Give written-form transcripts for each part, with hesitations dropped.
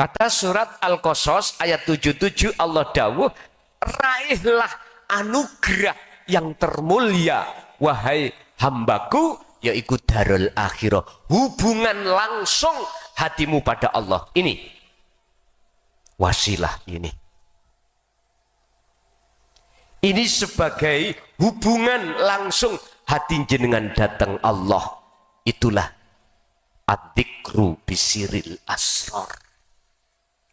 Kata surat Al-Qasas ayat 77 Allah dawuh, raihlah anugerah yang termulia wahai hambaku, yaitu darul akhirah, hubungan langsung hatimu pada Allah. Ini wasilah ini sebagai hubungan langsung hati jenengan datang Allah. Itulah ad-dzikru bisiril asrar.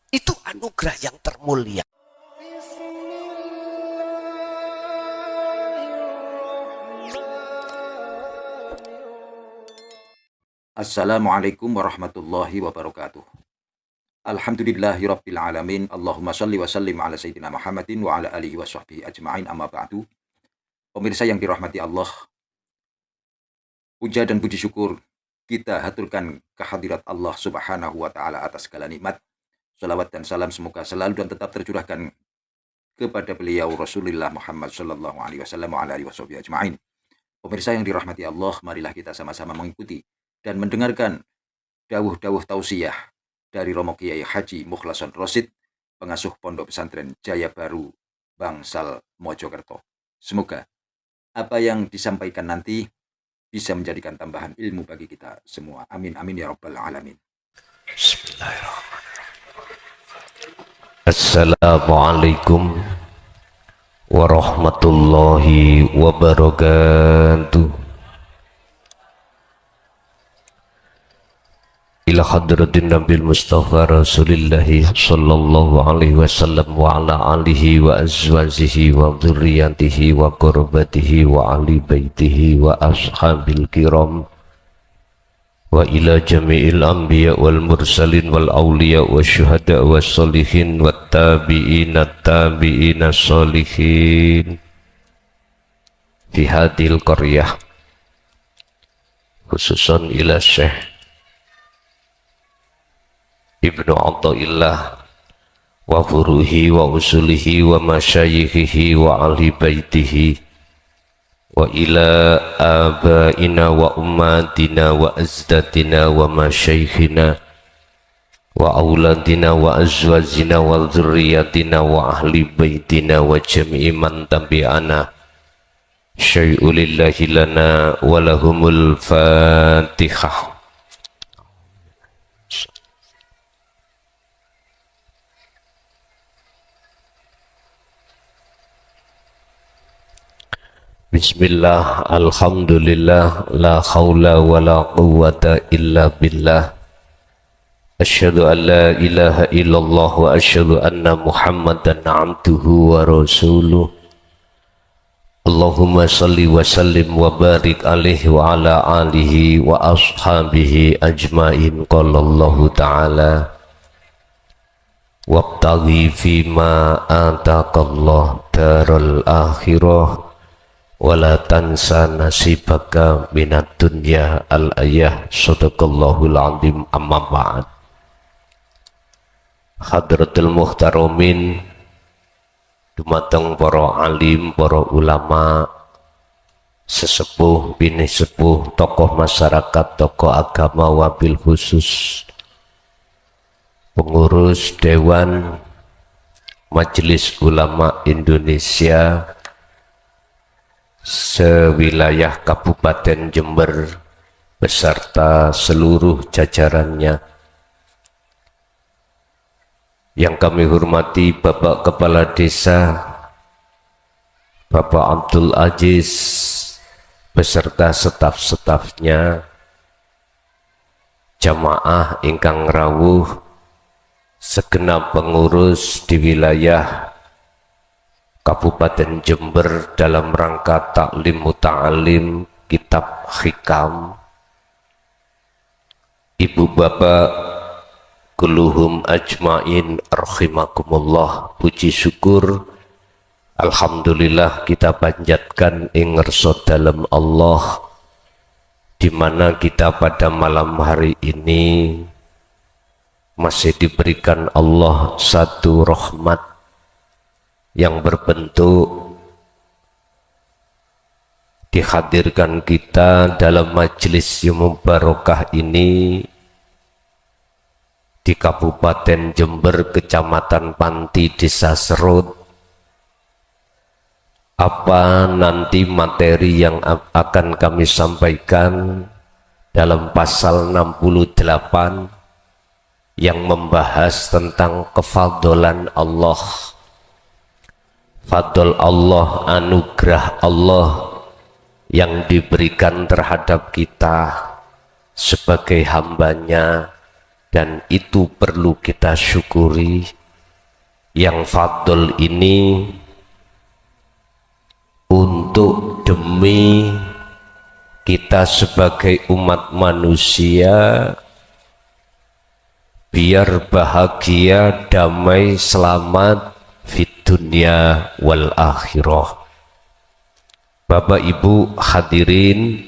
Itu anugerah yang termulia. Assalamualaikum warahmatullahi wabarakatuh. Alhamdulillahirabbil alamin. Allahumma shalli wa sallim ala sayyidina Muhammadin wa ala alihi wa sahbihi ajma'in, amma ba'du. Pemirsa yang dirahmati Allah, puja dan puji syukur kita haturkan kehadirat Allah Subhanahu wa taala atas segala nikmat. Salawat dan salam semoga selalu dan tetap tercurahkan kepada beliau Rasulullah Muhammad sallallahu alaihi wasallam wa ala alihi wa sahbihi ajma'in. Pemirsa yang dirahmati Allah, marilah kita sama-sama mengikuti dan mendengarkan dawuh-dawuh tausiah dari Romo Kiai Haji Mukhlason Rosid, pengasuh Pondok Pesantren Jaya Baru, Bangsal, Mojokerto. Semoga apa yang disampaikan nanti bisa menjadikan tambahan ilmu bagi kita semua. Amin amin ya rabbal alamin. Bismillahirrahmanirrahim. Assalamualaikum warahmatullahi wabarakatuh. Ila hadratin Nabil Mustafa Rasulillahi sallallahu alaihi wasallam wa ala alihi wa azwajihi wa dhurriyyatihi wa qurbatihi wa ahli baitihi wa ashabil kiram wa ila jami'il anbiya wal mursalin wal awliya wa syuhada wa sholihin wa tabi'ina sholihin fi hadil qaryah, khususan ila Syekh Ibnu Athaillah wa furuhi wa usulihi wa masyayikhihi wa ahli baitihi wa ila abaina wa ummatina wa azdatina wa masyayikhina wa auladina wa azwajina wa dzurriyyatina wa ahli baitina wa jami'i man tabi'ana syai'ulillahi lana wa lahumul fatihah. Bismillah, alhamdulillah, la khawla wa la quwwata illa billah. Asyhadu an la ilaha illallah wa asyhadu anna Muhammadan abduhu wa rasuluh. Allahumma salli wa sallim wa barik alaihi wa ala alihi wa ashabihi ajmain. Qala Allahu ta'ala, wabtaghi fima ataqallah daral akhirah wala tansa nasibaka minad dunya al-ayah. Sadaqallahul azim. Amma ba'd. Hadratul muhtaramin, dumateng para alim, para ulama, sesepuh, bini sepuh, tokoh masyarakat, tokoh agama, wabil khusus pengurus Dewan Majelis Ulama Indonesia sewilayah Kabupaten Jember beserta seluruh jajarannya, yang kami hormati Bapak Kepala Desa Bapak Abdul Aziz beserta staf-stafnya, jamaah ingkang rawuh, segenap pengurus di wilayah Kabupaten Jember dalam rangka taklim muta'alim kitab hikam, ibu bapak kuluhum ajmain rahimakumullah. Puji syukur alhamdulillah kita panjatkan ing ngerso dalem Allah, di mana kita pada malam hari ini masih diberikan Allah satu rahmat yang berbentuk dihadirkan kita dalam majelis yang mubarakah ini di Kabupaten Jember, Kecamatan Panti, Desa Serut. Apa nanti materi yang akan kami sampaikan dalam pasal 68 yang membahas tentang kefadolan Allah, fadl Allah, anugerah Allah yang diberikan terhadap kita sebagai hambanya, dan itu perlu kita syukuri. Yang fadl ini untuk demi kita sebagai umat manusia biar bahagia, damai, selamat fid dunya wal akhirah. Bapak Ibu hadirin,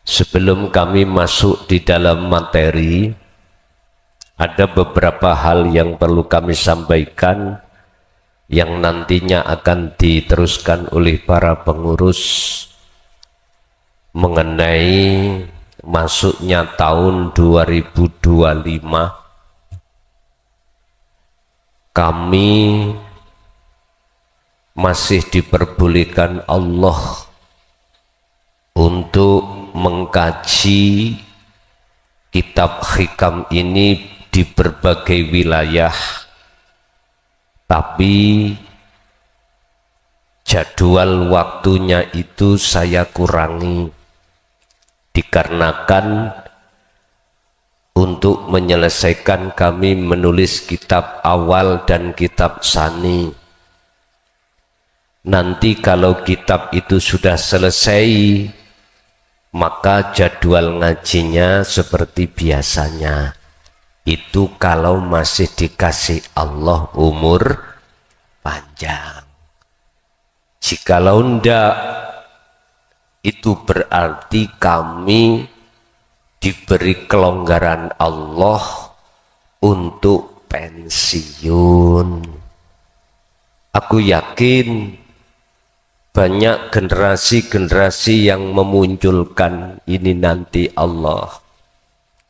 sebelum kami masuk di dalam materi, ada beberapa hal yang perlu kami sampaikan yang nantinya akan diteruskan oleh para pengurus mengenai masuknya tahun 2025. Kami masih diperbolehkan Allah untuk mengkaji kitab hikam ini di berbagai wilayah, tapi jadwal waktunya itu saya kurangi dikarenakan untuk menyelesaikan kami menulis kitab awal dan kitab sani. Nanti kalau kitab itu sudah selesai, maka jadwal ngajinya seperti biasanya. Itu kalau masih dikasih Allah umur panjang. Jikalau ndak, itu berarti kami diberi kelonggaran Allah untuk pensiun. Aku yakin banyak generasi-generasi yang memunculkan ini nanti Allah.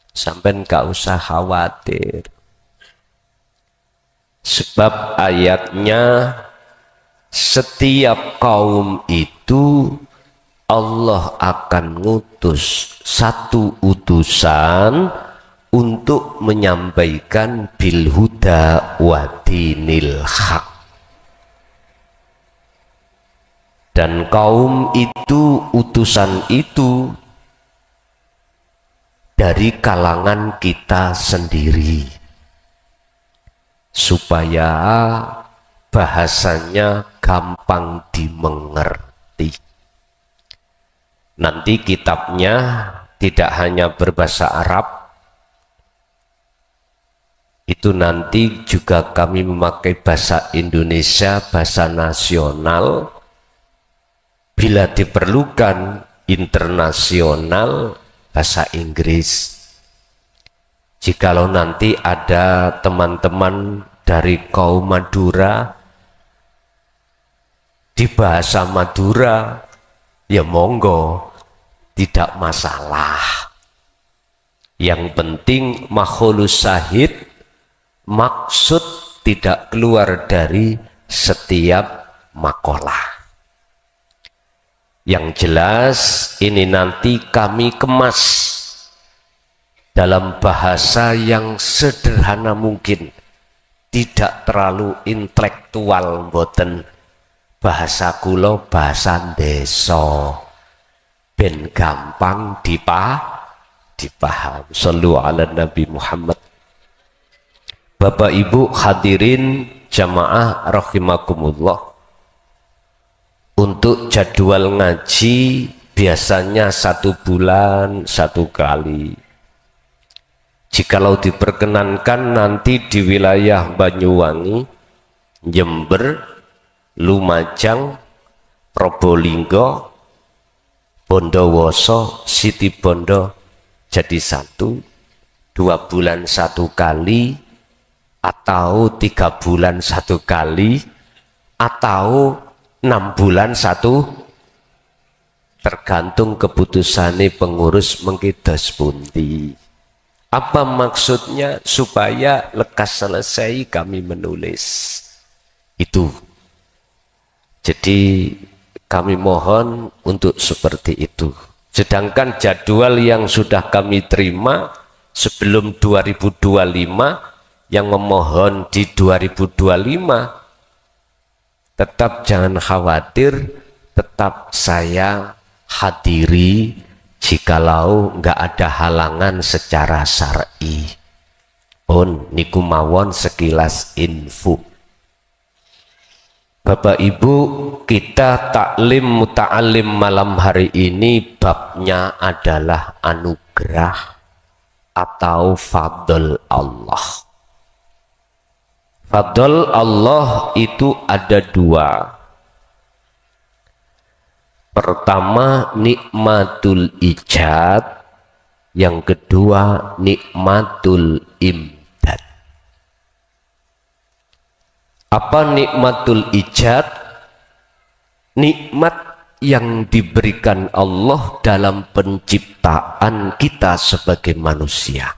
Sampai gak usah khawatir, sebab ayatnya setiap kaum itu Allah akan ngutus satu utusan untuk menyampaikan bil huda wa dinil haq, dan kaum itu, utusan itu dari kalangan kita sendiri, supaya bahasanya gampang dimengerti. Nanti kitabnya tidak hanya berbahasa Arab, itu nanti juga kami memakai bahasa Indonesia, bahasa nasional, bila diperlukan internasional, bahasa Inggris. Jikalau nanti ada teman-teman dari kaum Madura di bahasa Madura, ya monggo, tidak masalah. Yang penting makhlus syahid, maksud tidak keluar dari setiap makalah. Yang jelas ini nanti kami kemas dalam bahasa yang sederhana mungkin, tidak terlalu intelektual, mboten. Bahasa kulo bahasa desa, ben gampang dipaham. Shallu ala Nabi Muhammad. Bapak Ibu hadirin jamaah rahimakumullah, untuk jadwal ngaji biasanya 1 bulan 1 kali. Jikalau diperkenankan nanti di wilayah Banyuwangi, Jember, Lumajang, Probolinggo, Bondowoso, Situbondo, jadi 2 bulan 1 kali, atau 3 bulan 1 kali, atau 6 bulan 1, tergantung keputusannya pengurus mengkidos pundi. Apa maksudnya? Supaya lekas selesai kami menulis. Itu. Jadi kami mohon untuk seperti itu. Sedangkan jadwal yang sudah kami terima sebelum 2025, yang memohon di 2025, tetap jangan khawatir, tetap saya hadiri jikalau nggak ada halangan secara syar'i. Pun niku mawon sekilas info. Bapak Ibu, kita taklim muta'alim malam hari ini babnya adalah anugerah atau fadl Allah. Fadl Allah itu ada dua. Pertama nikmatul ijad, yang kedua nikmatul imdad. Apa nikmatul ijad? Nikmat yang diberikan Allah dalam penciptaan kita sebagai manusia.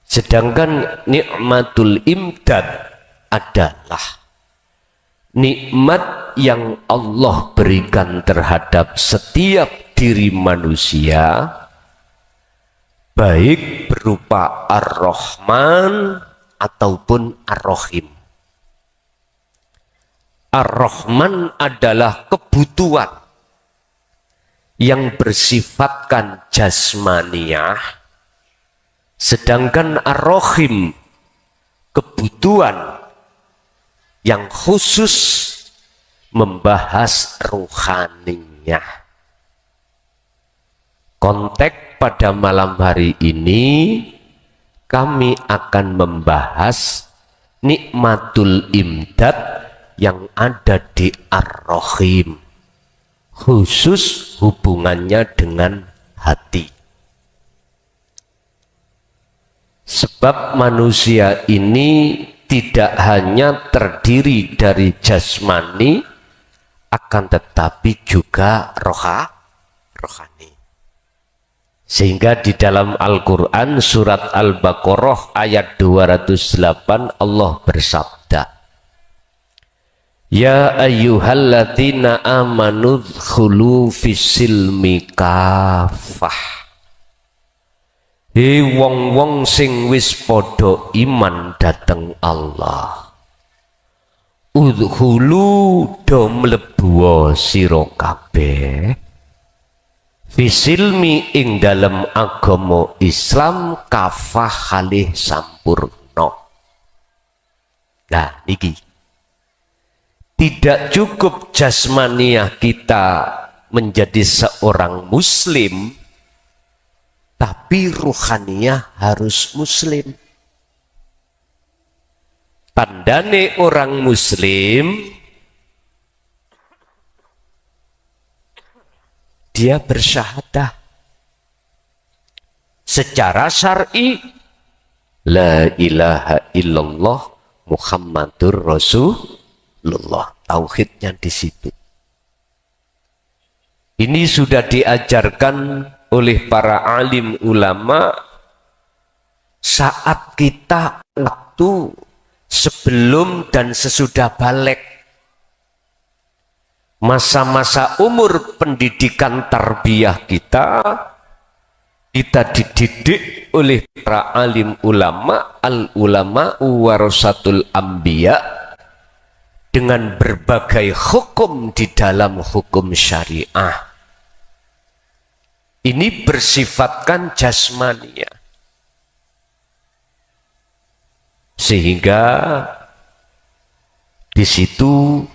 Sedangkan nikmatul imdad adalah nikmat yang Allah berikan terhadap setiap diri manusia, baik berupa Ar-Rahman ataupun Ar-Rahim. Ar-Rahman adalah kebutuhan yang bersifatkan jasmaniah, sedangkan Ar-Rahim kebutuhan yang khusus membahas ruhaniyah. Konteks pada malam hari ini kami akan membahas nikmatul imdad yang ada di Ar-Rahim, khusus hubungannya dengan hati. Sebab manusia ini tidak hanya terdiri dari jasmani, akan tetapi juga rohani. Sehingga di dalam Al-Quran surat Al-Baqarah ayat 208 Allah bersabda, Ya ayyuhalladzina amanu dkhulu fis-silmi kafah. Hei wong-wong sing wis padha iman dateng Allah, udkhulu do mlebu sira kabeh fisilmi ing dalam agama Islam kafah halih sampurno. Nah niki tidak cukup jasmaniah kita menjadi seorang muslim, tapi ruhaniyah harus muslim. Tandane orang muslim, dia bersyahadah secara syar'i la ilaha illallah Muhammadur Rasulullah. Tauhidnya di situ. Ini sudah diajarkan oleh para alim ulama saat kita waktu sebelum dan sesudah balik. Masa-masa umur pendidikan tarbiyah kita dididik oleh para alim ulama, al-ulama warasatul anbiya, dengan berbagai hukum di dalam hukum syariah. Ini bersifatkan jasmania. Sehingga di situ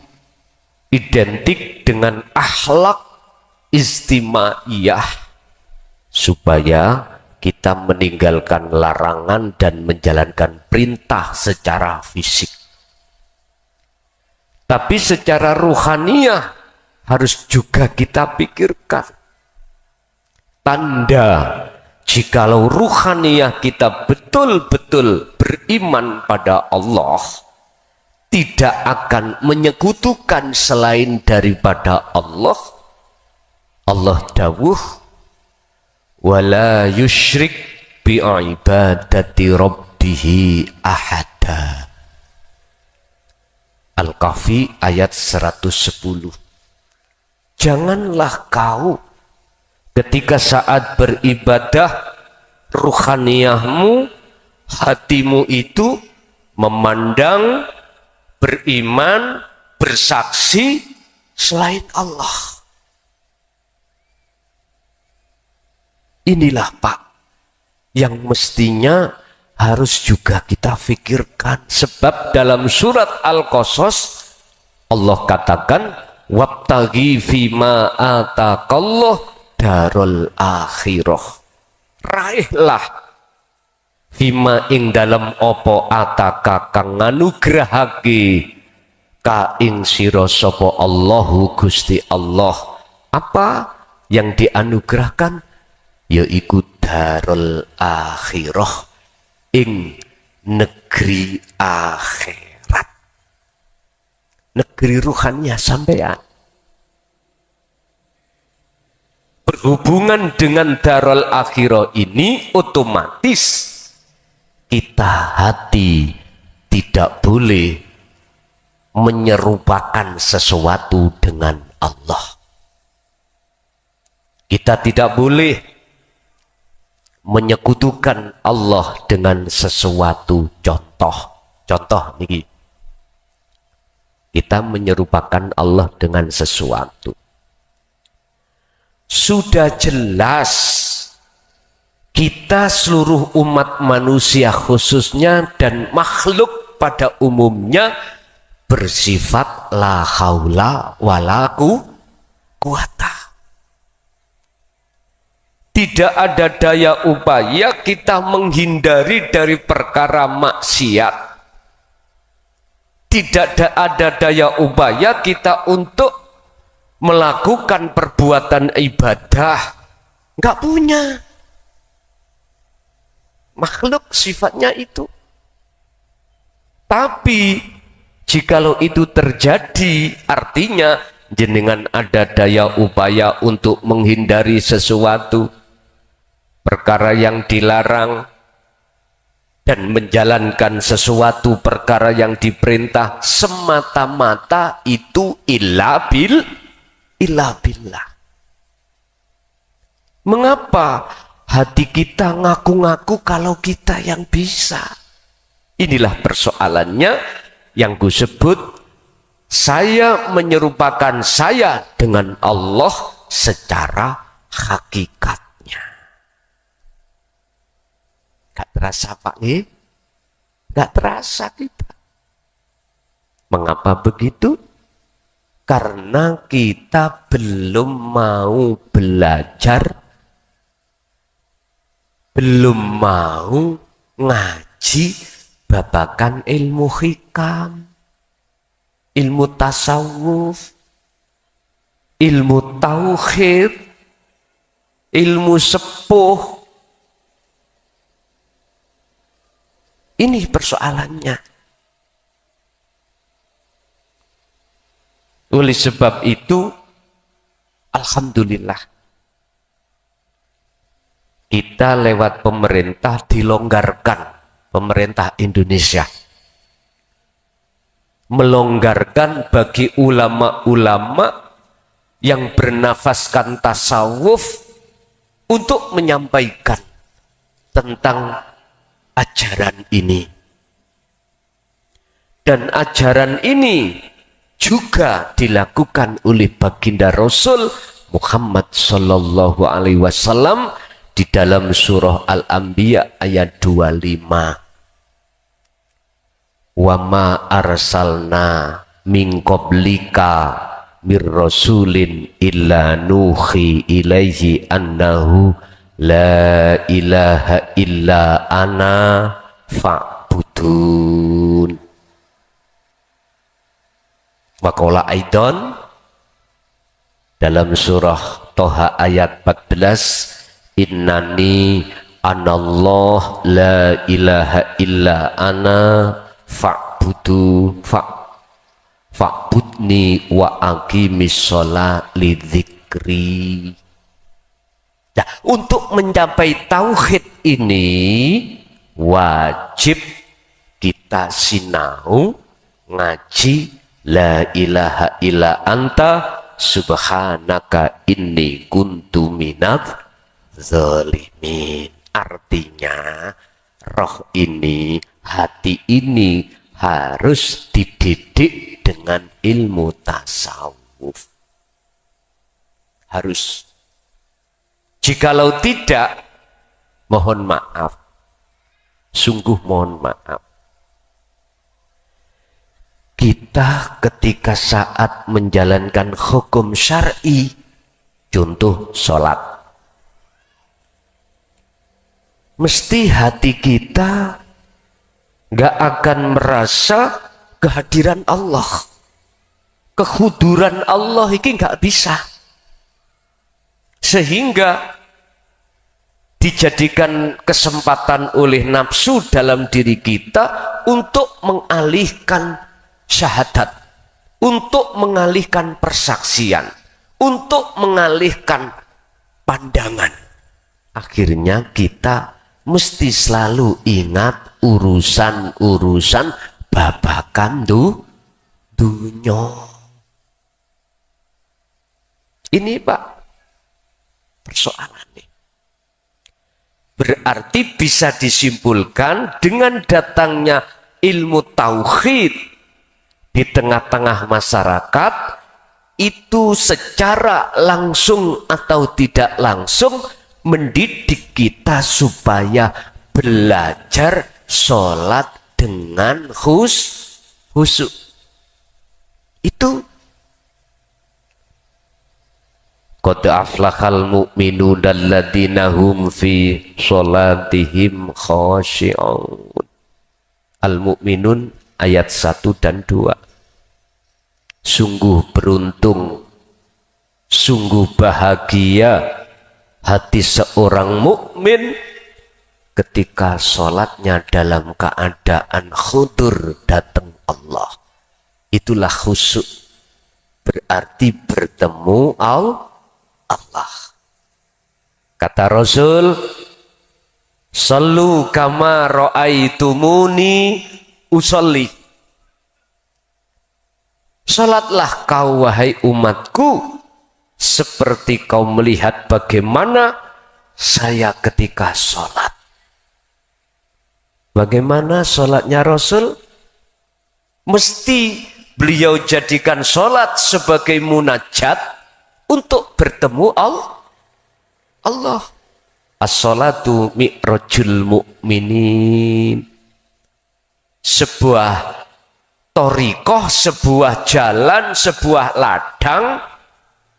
identik dengan akhlak istimaiyah, supaya kita meninggalkan larangan dan menjalankan perintah secara fisik. Tapi secara ruhaniyah harus juga kita pikirkan. Tanda jikalau ruhaniyah kita betul-betul beriman pada Allah, tidak akan menyekutukan selain daripada Allah. Allah dawuh, wala yusyrik bi'ibadati rabbihi ahada. Al-Kahfi ayat 110. Janganlah kau ketika saat beribadah ruhaniyahmu, hatimu itu memandang, beriman, bersaksi selain Allah. Inilah Pak yang mestinya harus juga kita pikirkan, sebab dalam surat Al-Qasas Allah katakan wabtaghi fima ataqallah darul akhirah. Raihlah fima ing dalam opo ataka kang nganugrahake ka ing sira sapa Allahu Gusti Allah. Apa yang dianugerahkan? Yaiku darul akhirah, ing negeri akhirat, negeri ruhannya sampean. Berhubungan dengan darul akhirah ini otomatis kita hati tidak boleh menyerupakan sesuatu dengan Allah. Kita tidak boleh menyekutukan Allah dengan sesuatu. Contoh nih, kita menyerupakan Allah dengan sesuatu. Sudah jelas kita seluruh umat manusia khususnya dan makhluk pada umumnya bersifat la haula wala quwata. Tidak ada daya upaya kita menghindari dari perkara maksiat. Tidak ada daya upaya kita untuk melakukan perbuatan ibadah. Enggak punya. Makhluk sifatnya itu. Tapi jikalau itu terjadi, artinya jenengan ada daya upaya untuk menghindari sesuatu perkara yang dilarang dan menjalankan sesuatu perkara yang diperintah, semata-mata itu illa billah. Mengapa hati kita ngaku-ngaku kalau kita yang bisa? Inilah persoalannya yang kusebut saya menyerupakan saya dengan Allah secara hakikat. Gak terasa Pak nih? Gak terasa kita. Mengapa begitu? Karena kita belum mau belajar, belum mau ngaji babakan ilmu hikam, ilmu tasawuf, ilmu tauhid, ilmu sepuh. Ini persoalannya. Oleh sebab itu, alhamdulillah, kita lewat pemerintah dilonggarkan, pemerintah Indonesia melonggarkan bagi ulama-ulama yang bernafaskan tasawuf untuk menyampaikan tentang ajaran ini. Dan ajaran ini juga dilakukan oleh baginda Rasul Muhammad sallallahu alaihi wasallam di dalam surah Al-Anbiya ayat 25. Wa ma arsalna min qablika mir rasulin illa nuhi ilaihi annahu la ilaha illa ana fa'budun. Waqala aidan dalam surah Toha ayat 14, innani anallah la ilaha illa ana fa'budni wa aqimis sholat li dzikri. Nah, untuk mencapai tauhid ini wajib kita sinau ngaji la ilaha illa anta subhanaka inni kuntu minadz zalimin. Artinya roh ini, hati ini harus dididik dengan ilmu tasawuf. Harus. Jikalau tidak, mohon maaf. Sungguh mohon maaf. Kita ketika saat menjalankan hukum syar'i, contoh sholat, mesti hati kita nggak akan merasa kehadiran Allah, kehuduran Allah ini nggak bisa, sehingga dijadikan kesempatan oleh nafsu dalam diri kita untuk mengalihkan syahadat, untuk mengalihkan persaksian, untuk mengalihkan pandangan. Akhirnya kita mesti selalu ingat urusan-urusan babakan dunya. Ini Pak persoalannya. Berarti bisa disimpulkan dengan datangnya ilmu tauhid di tengah-tengah masyarakat itu secara langsung atau tidak langsung mendidik kita supaya belajar sholat dengan khusyuk. Itu qad aflahal mu'minun alladzina hum fi sholatihim khashi'un. Al-Mu'minun ayat 1 dan 2. Sungguh beruntung, sungguh bahagia hati seorang mukmin ketika sholatnya dalam keadaan khudur datang Allah. Itulah khusyuk, berarti bertemu Allah. Kata Rasul, sallu kama ra'aitumuni usolli. Salatlah kau wahai umatku seperti kau melihat bagaimana saya ketika sholat. Bagaimana sholatnya Rasul? Mesti beliau jadikan sholat sebagai munajat untuk bertemu Allah. As-sholatu mi'rajul mu'minin. Sebuah thariqah, sebuah jalan, sebuah ladang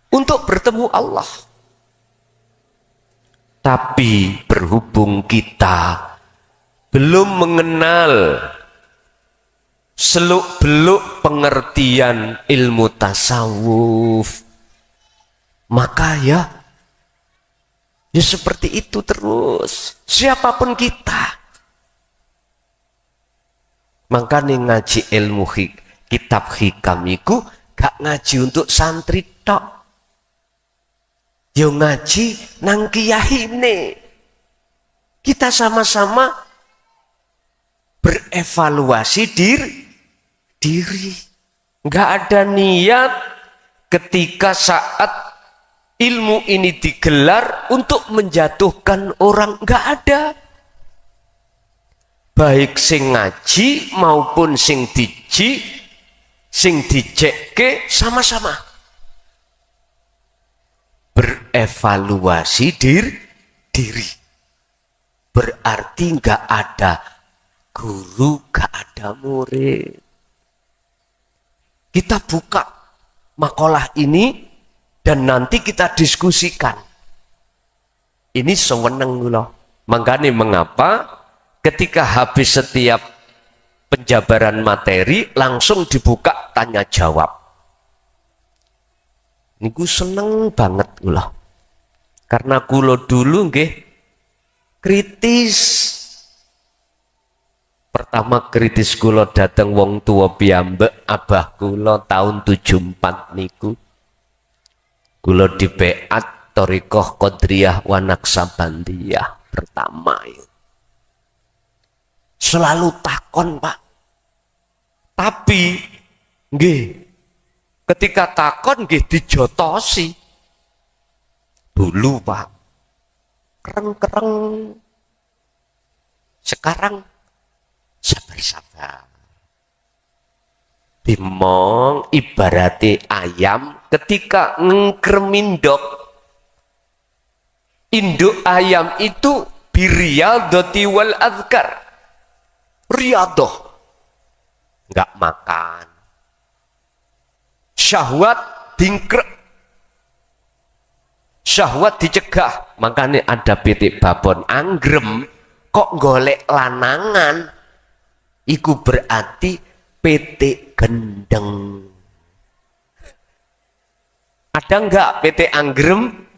untuk bertemu Allah. Tapi berhubung kita belum mengenal seluk-beluk pengertian ilmu tasawuf, maka ya seperti itu terus, siapapun kita. Makanya ngaji ilmu kitab hikam iku gak ngaji untuk santri tok, yo ngaji nang kiyahine. Kita sama-sama berevaluasi diri. Nggak ada niat ketika saat ilmu ini digelar untuk menjatuhkan orang, nggak ada. Baik sing ngaji maupun sing dicekke sama-sama berevaluasi diri. Berarti nggak ada guru, nggak ada murid. Kita buka makalah ini dan nanti kita diskusikan. Ini sewenang loh. Makanya mengapa ketika habis setiap penjabaran materi langsung dibuka tanya jawab. Ini gue seneng banget loh. Karena kulo dulu nggih kritis. Pertama kritis kulo dateng wong tua piyambak, abah kulo tahun 74 niku. Kulo dibeat Thariqah Qadiriyah wa Naqsabandiyah pertama itu. Selalu takon, Pak. Tapi nggih ketika takon nggih dijotosi. Dulu, Pak. Kereng-kereng. Sekarang sabar-sabar. Dimong ibarate ayam ketika ngengkremindok. Induk ayam itu biriyadati wal azkar. Riyadoh. Enggak makan. Syahwat dingkrek. Syahwat dicegah. Makanya ada pitik babon anggrem kok golek lanangan. Iku berarti pitik gendeng. Ada enggak pitik anggrem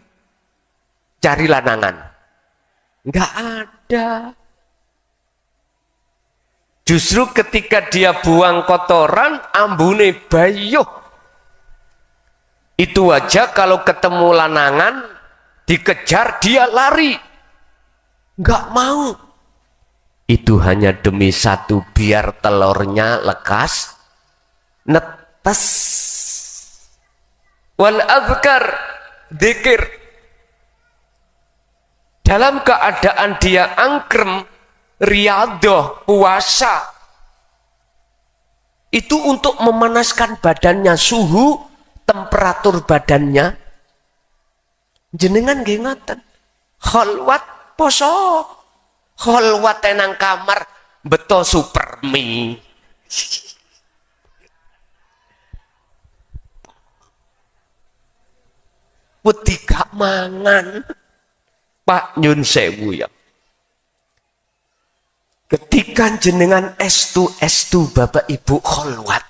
cari lanangan? Enggak ada. Justru ketika dia buang kotoran, ambune bayuh. Itu aja kalau ketemu lanangan, dikejar dia lari. Enggak mau. Itu hanya demi satu, biar telurnya lekas netes. Wal azkar, dzikir. Dalam keadaan dia angkrem, riyadhah, puasa, itu untuk memanaskan badannya, suhu temperatur badannya. Jenengan nggih ngoten. Khalwat poso. Khalwat nang kamar beto supermi. Wedi gak mangan. Pak nyun sewu ya. Ketika jenengan estu Bapak Ibu khalwat,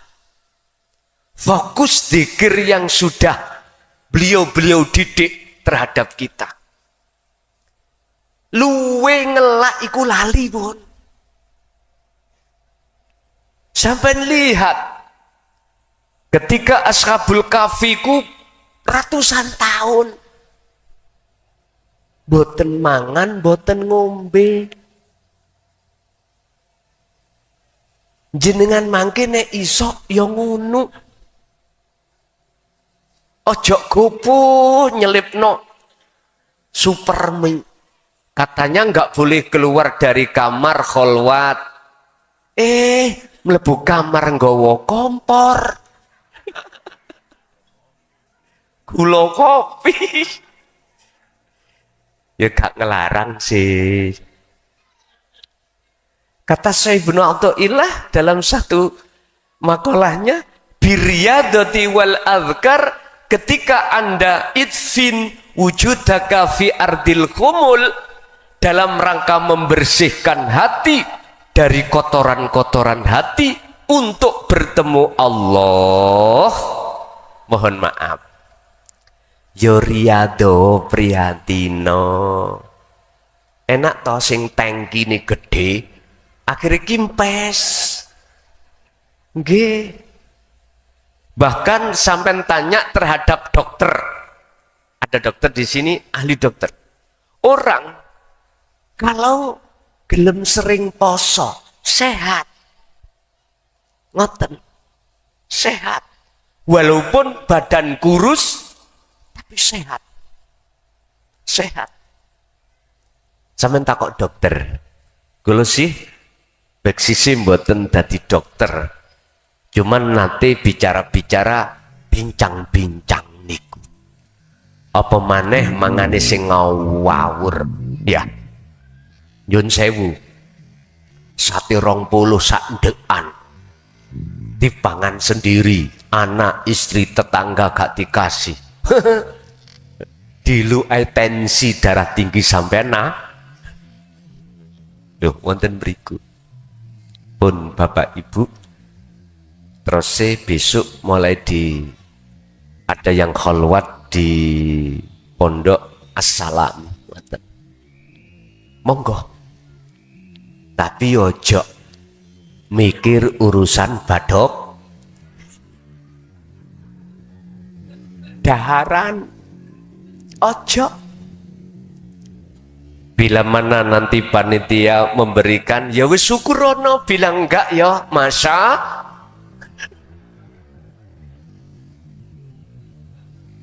fokus zikir yang sudah beliau didik terhadap kita. Luwe ngelak iku lali pun. Sampai lihat ketika Ashabul Kahfi ku ratusan tahun boten mangan, boten ngombe. Jenengan mangke nek iso ya ngono. Ojo gopo nyelipno supermi. Katanya nggak boleh keluar dari kamar khalwat. Mlebu kamar nggawa kompor. Gula kopi. Ya gak ngelarang sih. Kata Syekh Ibnu Athaillah dalam satu makalahnya, biriyadati wal azkar, ketika Anda idfin wujudaka fi ardil khumul, dalam rangka membersihkan hati dari kotoran-kotoran hati untuk bertemu Allah. Mohon maaf. Yoriado Priyatino. Enak toh sing tangki ini gede, akhirnya kimpes. Nggih. Bahkan sampai tanya terhadap dokter. Ada dokter di sini, ahli dokter. Orang kalau gelem sering poso, sehat. Ngoten. Sehat. Walaupun badan kurus, tapi sehat. Sehat. Sampeyan takok dokter. Kulo sih bek sisi mboten dadi dokter. Cuman nanti bicara-bicara bincang-bincang niku. Apa maneh mangane sing ngawur. Ya. Nyun sewu. Sate 20 sak ndekan. Dipangan sendiri, anak istri tetangga gak dikasih. Dilu tensi darah tinggi sampai Loh, wonten beriku pun Bapak Ibu. Terus besok mulai ada yang khalwat di pondok Assalam. Monggo. Tapi ojo mikir urusan badok daharan. Ojo. Bila mana nanti panitia memberikan, ya wis syukurono. Bilang enggak ya, masa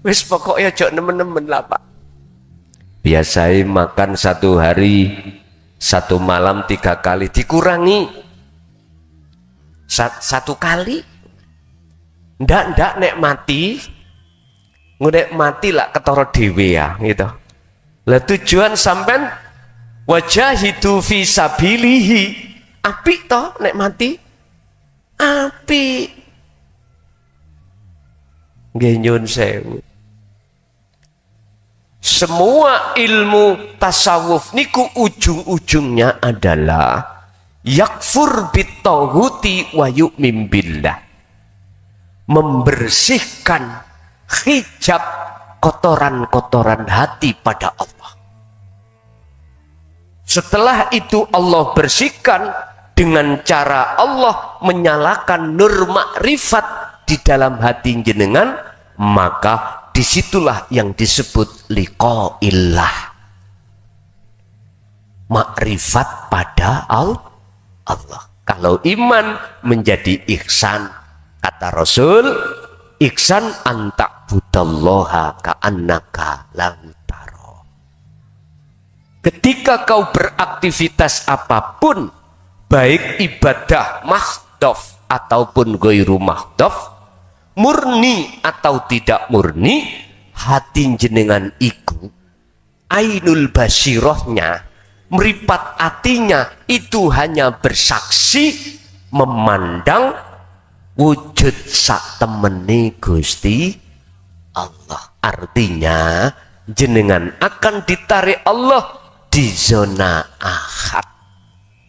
wis pokoknya ojo nemen-nemen lah Pak. Biasanya makan satu hari, satu malam 3 kali, dikurangi satu kali. Ndak nek mati, ngunek mati lah ketara dhewe ya gitu. Lah tujuan sampean wajahidu fi sabilihi, apik toh nek mati, apik. Nggih nyun sewu. Semua ilmu tasawuf niku ujung-ujungnya adalah yakfur bitaghuti wa yu'min billah. Membersihkan hijab kotoran-kotoran hati pada Allah. Setelah itu Allah bersihkan dengan cara Allah menyalakan nur makrifat di dalam hati jenengan, maka disitulah yang disebut liqa'illah, makrifat pada Allah. Kalau iman menjadi ihsan, kata Rasul, ihsan anta budallaha ka'annaka lahu taro. Ketika kau beraktivitas apapun, baik ibadah mahdhaf ataupun ghairu mahdhaf, murni atau tidak murni, hati jenengan iku ainul basirohnya, meripat hatinya itu hanya bersaksi memandang wujud sak temeni Gusti Allah. Artinya jenengan akan ditarik Allah di zona ahad.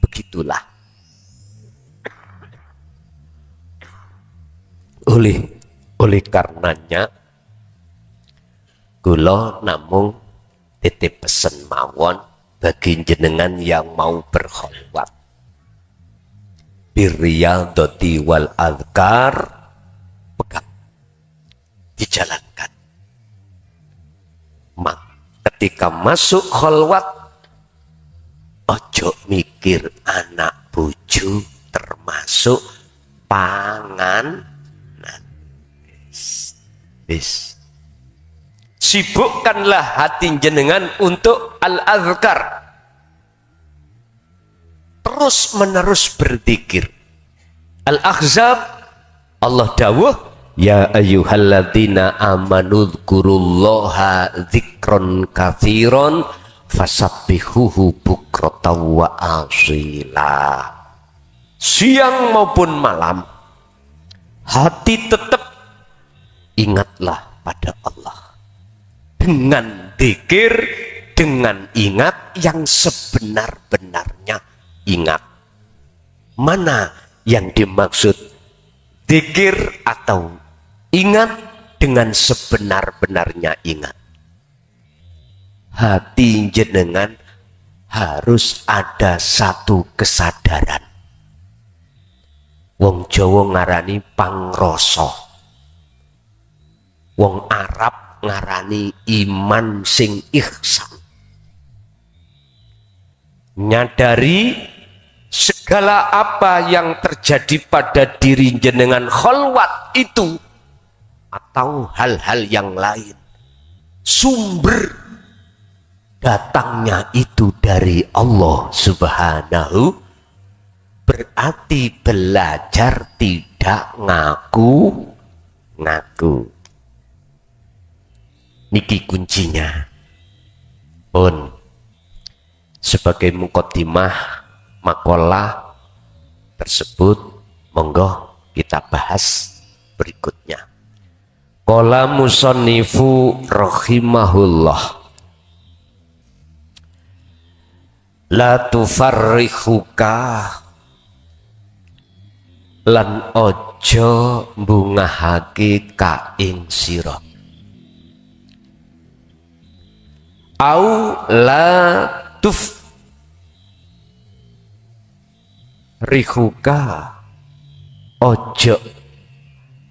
Begitulah. Oleh karenanya kula namung titip pesen mawon bagi jenengan yang mau berkholwat. Birriyadati wal adhkar, pegang, dijalankan. Ketika masuk kholwat, ojo mikir anak bojo termasuk pangan. Bis. Sibukkanlah hati jenengan untuk al-adhkar. Terus menerus berzikir. Al-Ahzab, Allah dawuh, ya ayyuhalladzina amanu dzkurullaha dzikron katsiron fasabbihuhu bukratan wa asila. Siang maupun malam, hati tetap ingatlah pada Allah. Dengan dzikir, dengan ingat yang sebenar-benarnya ingat. Mana yang dimaksud dzikir atau ingat dengan sebenar-benarnya ingat? Hati jenengan harus ada satu kesadaran. Wong Jawa ngarani pangrasa, wong Arab ngarani iman sing ihsan. Nyadari segala apa yang terjadi pada diri jenengan kholwat itu atau hal-hal yang lain, sumber datangnya itu dari Allah Subhanahu, berarti belajar tidak ngaku-ngaku. Niki kuncinya. Pun sebagai muqaddimah makalah tersebut, monggo kita bahas berikutnya. Qala musannifu rahimahullah, la tufarrihuka, lan ojo bungahake ka ing sira, au la tuf rihuka, ojo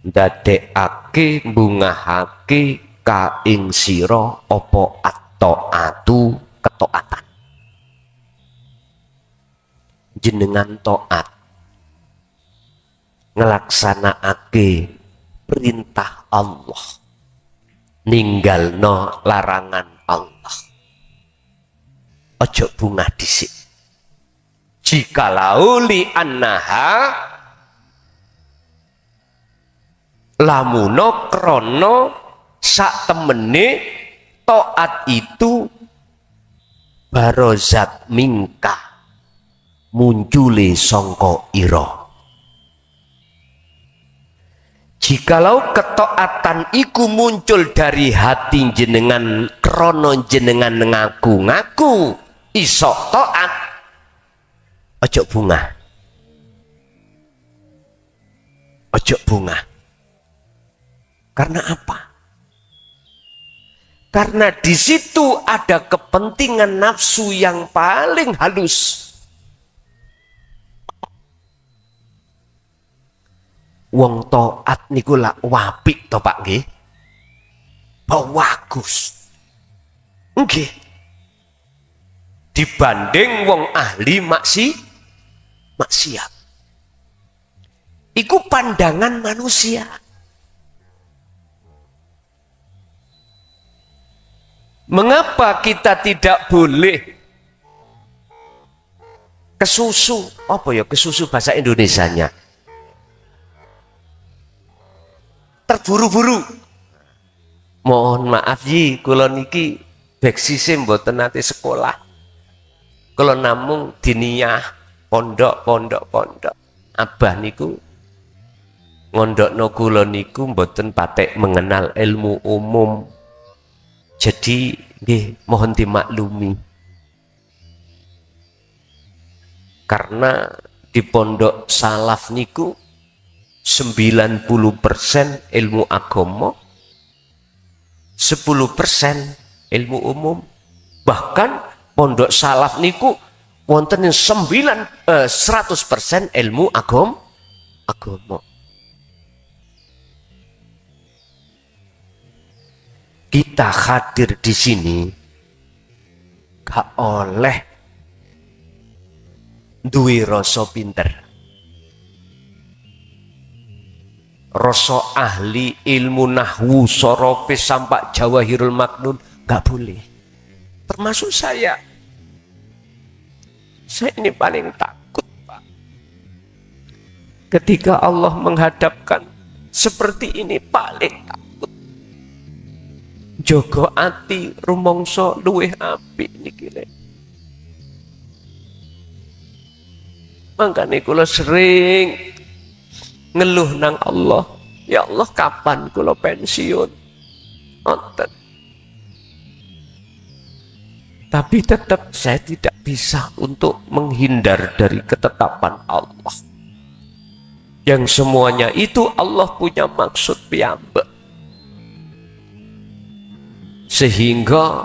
ndadekake bungahake mingka ing sira apa at-taatu ketaatan. Jenengan taat ngelaksanakake perintah Allah, ninggalno larangan Allah. Ojo bungah dhisik. Jikalau li annaha lamuno krono sak temene taat itu barozat mingka muncule sangka ira. Jikalau ketaatan iku muncul dari hati jenengan krono jenengan ngaku-ngaku iso taat, ojo bungah. Ojo bungah. Karena apa? Karena di situ ada kepentingan nafsu yang paling halus. Wong taat niku lak wapik to Pak nggih. Bagus. Nggih. Dibanding wong ahli maksiat. Iku pandangan manusia. Mengapa kita tidak boleh kesusu? Apa ya kesusu bahasa Indonesianya? Terburu-buru. Mohon maaf ji, kula niki beksise mboten nate sekolah. Kula namung diniyah pondok. Abah niku ngondokno kula niku mboten patek mengenal ilmu umum. Jadi nggih mohon dimaklumi. Karena di pondok salaf niku 90% ilmu agama, 10% ilmu umum. Bahkan pondok salaf niku wonten 100% ilmu agama. Kita hadir di sini gak oleh duwe rasa pinter. Rasa ahli ilmu nahwu sorope sampai jawahirul maknun gak boleh. Termasuk saya ini paling takut Pak ketika Allah menghadapkan seperti ini, paling takut. Jogo ati rumangsa luweh apik niki lho. Mangkane kula sering ngeluh nang Allah, ya Allah kapan kula pensiun? Nonton. Tapi tetap saya tidak bisa untuk menghindar dari ketetapan Allah. Yang semuanya itu Allah punya maksud piyambak. Sehingga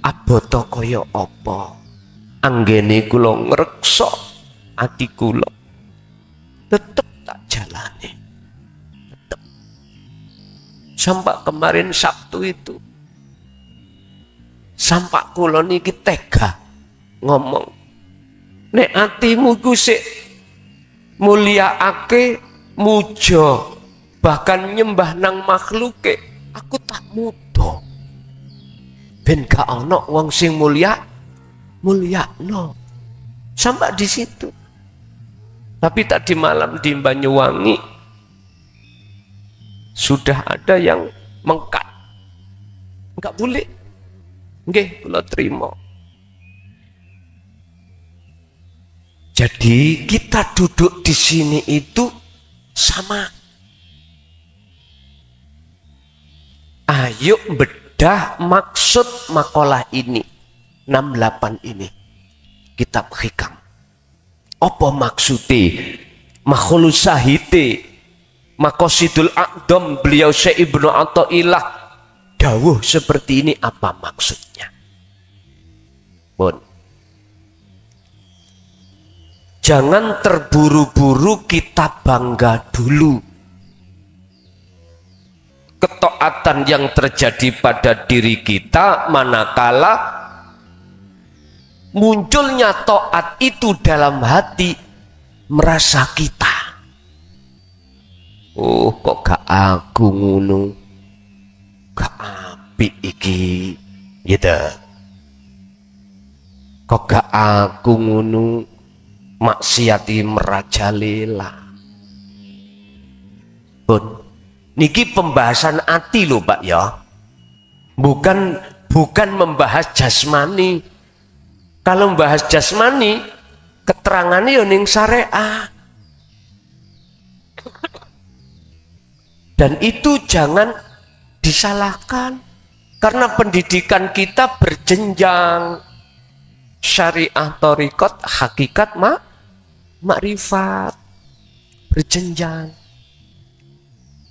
aboto kaya apa anggene kula ngreksa ati kula tetep tak jalani. Tetep. Sampai kemarin Sabtu itu sampai kula niki tega ngomong, nek atimu ku sik mulyaake muja bahkan nyembah nang makhluke, aku tak muda ben gak ana wong sing mulyakno sampai di situ. Tapi tadi malam di Banyuwangi sudah ada yang mengkat, enggak boleh. Nggih, kula terima. Jadi kita duduk di sini itu sama. Ayo bedah maksud makalah ini 68 ini kitab hikam. Apa maksudnya? Makhluk sahite Maqasidul Aqdam beliau Syekh Ibnu Athaillah dawuh seperti ini, apa maksudnya? Bon. Jangan terburu-buru kita bangga dulu. ketaatan yang terjadi pada diri kita manakala munculnya taat itu dalam hati merasa kita. Oh, kok gak aku ngono, gak apik iki, gitu. Kok gak aku ngono, maksiati merajalela. Pun niki pembahasan ati lho Pak ya, bukan membahas jasmani. Kalau membahas jasmani keterangannya ya ning syariah, dan itu jangan disalahkan karena pendidikan kita berjenjang, syariah, thariqat, hakikat, makrifat, berjenjang.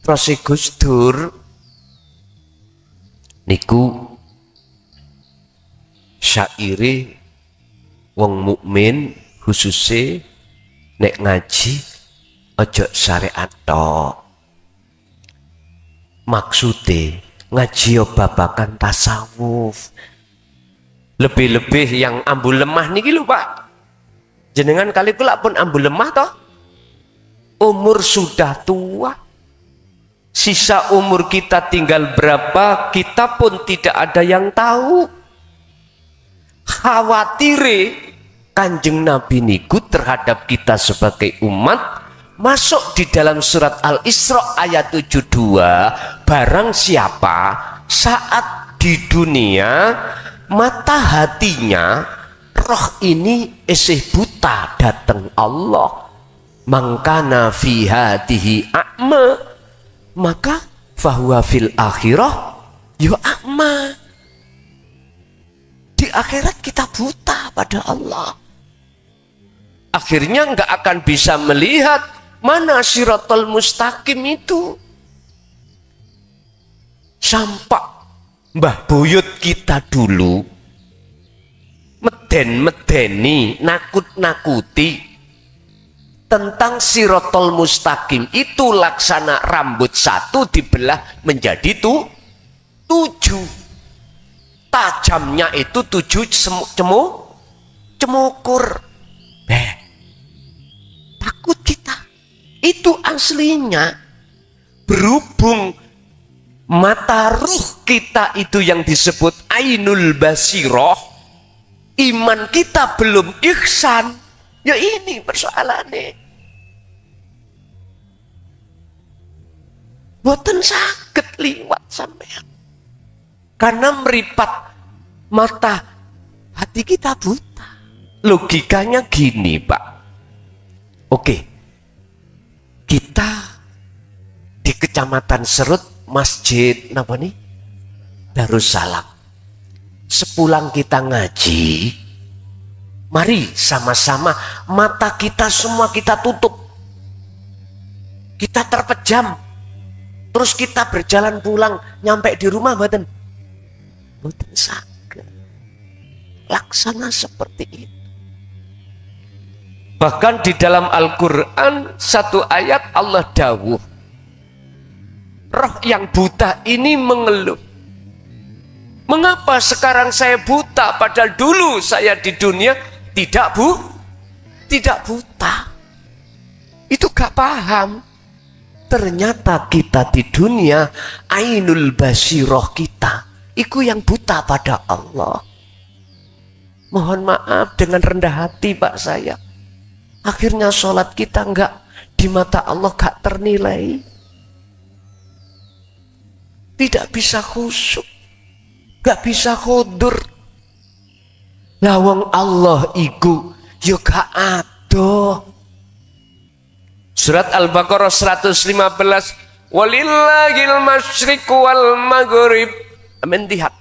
Terus Gus Dur niku syairi wong mukmin khususnya nek ngaji ojo syariat tok. Maksude ngaji yo babakan tasawuf. Lebih-lebih yang ambu lemah niki lho Pak. Jenengan kali kula pun ambu lemah toh. Umur sudah tua. Sisa umur kita tinggal berapa, kita pun tidak ada yang tahu. Khawatire Kanjeng Nabi niku terhadap kita sebagai umat masuk di dalam surat Al-Isra ayat 72. Barang siapa saat di dunia mata hatinya roh ini esih buta datang Allah, mangkana fi hatihi a'ma, maka fahuwa fil akhirah yu a'ma. Di akhirat kita buta pada Allah, akhirnya nggak akan bisa melihat mana siratal mustaqim itu. Sampai Mbah Buyut kita dulu meden-medeni, nakut-nakuti tentang siratal mustaqim itu laksana rambut satu dibelah menjadi 7. Tajamnya itu 7 cemukur. Takut kita. Itu aslinya. Berhubung mata ruh kita itu yang disebut ainul basiroh, iman kita belum ihsan. Ya ini persoalannya. Boten saged liwat sampean. Karena meripat mata hati kita buta. Logikanya gini Pak. Oke, kita di Kecamatan Serut, Masjid apa nih? Darussalam. Sepulang kita ngaji, mari sama-sama mata kita semua kita tutup. Kita terpejam. Terus kita berjalan pulang, nyampe di rumah boten saged. Laksana seperti itu. Bahkan di dalam Al-Quran satu ayat Allah dawuh, roh yang buta ini mengeluh. Mengapa sekarang saya buta padahal dulu saya di dunia tidak buta. Itu gak paham. Ternyata kita di dunia ainul basiroh kita iku yang buta pada Allah. Mohon maaf dengan rendah hati Pak saya. Akhirnya sholat kita enggak di mata Allah gak ternilai. Tidak bisa khusyuk, gak bisa khudur. Lawang Allah iku yo gak adoh. Surat Al-Baqarah 115, walillahil masyriq wal maghrib. Mentihat.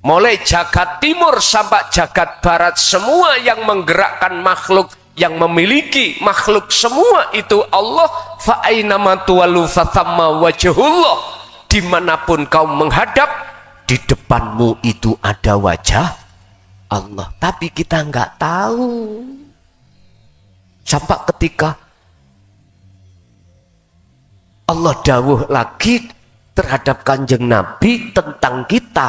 Mulai jagat timur sampai jagat barat, semua yang menggerakkan makhluk, yang memiliki makhluk semua itu Allah. Fa ainama tuwallu fathamma wajhullah. Dimanapun kau menghadap, di depanmu itu ada wajah Allah. Tapi kita nggak tahu. Sampai ketika Allah dawuh lagi terhadap Kanjeng Nabi tentang kita.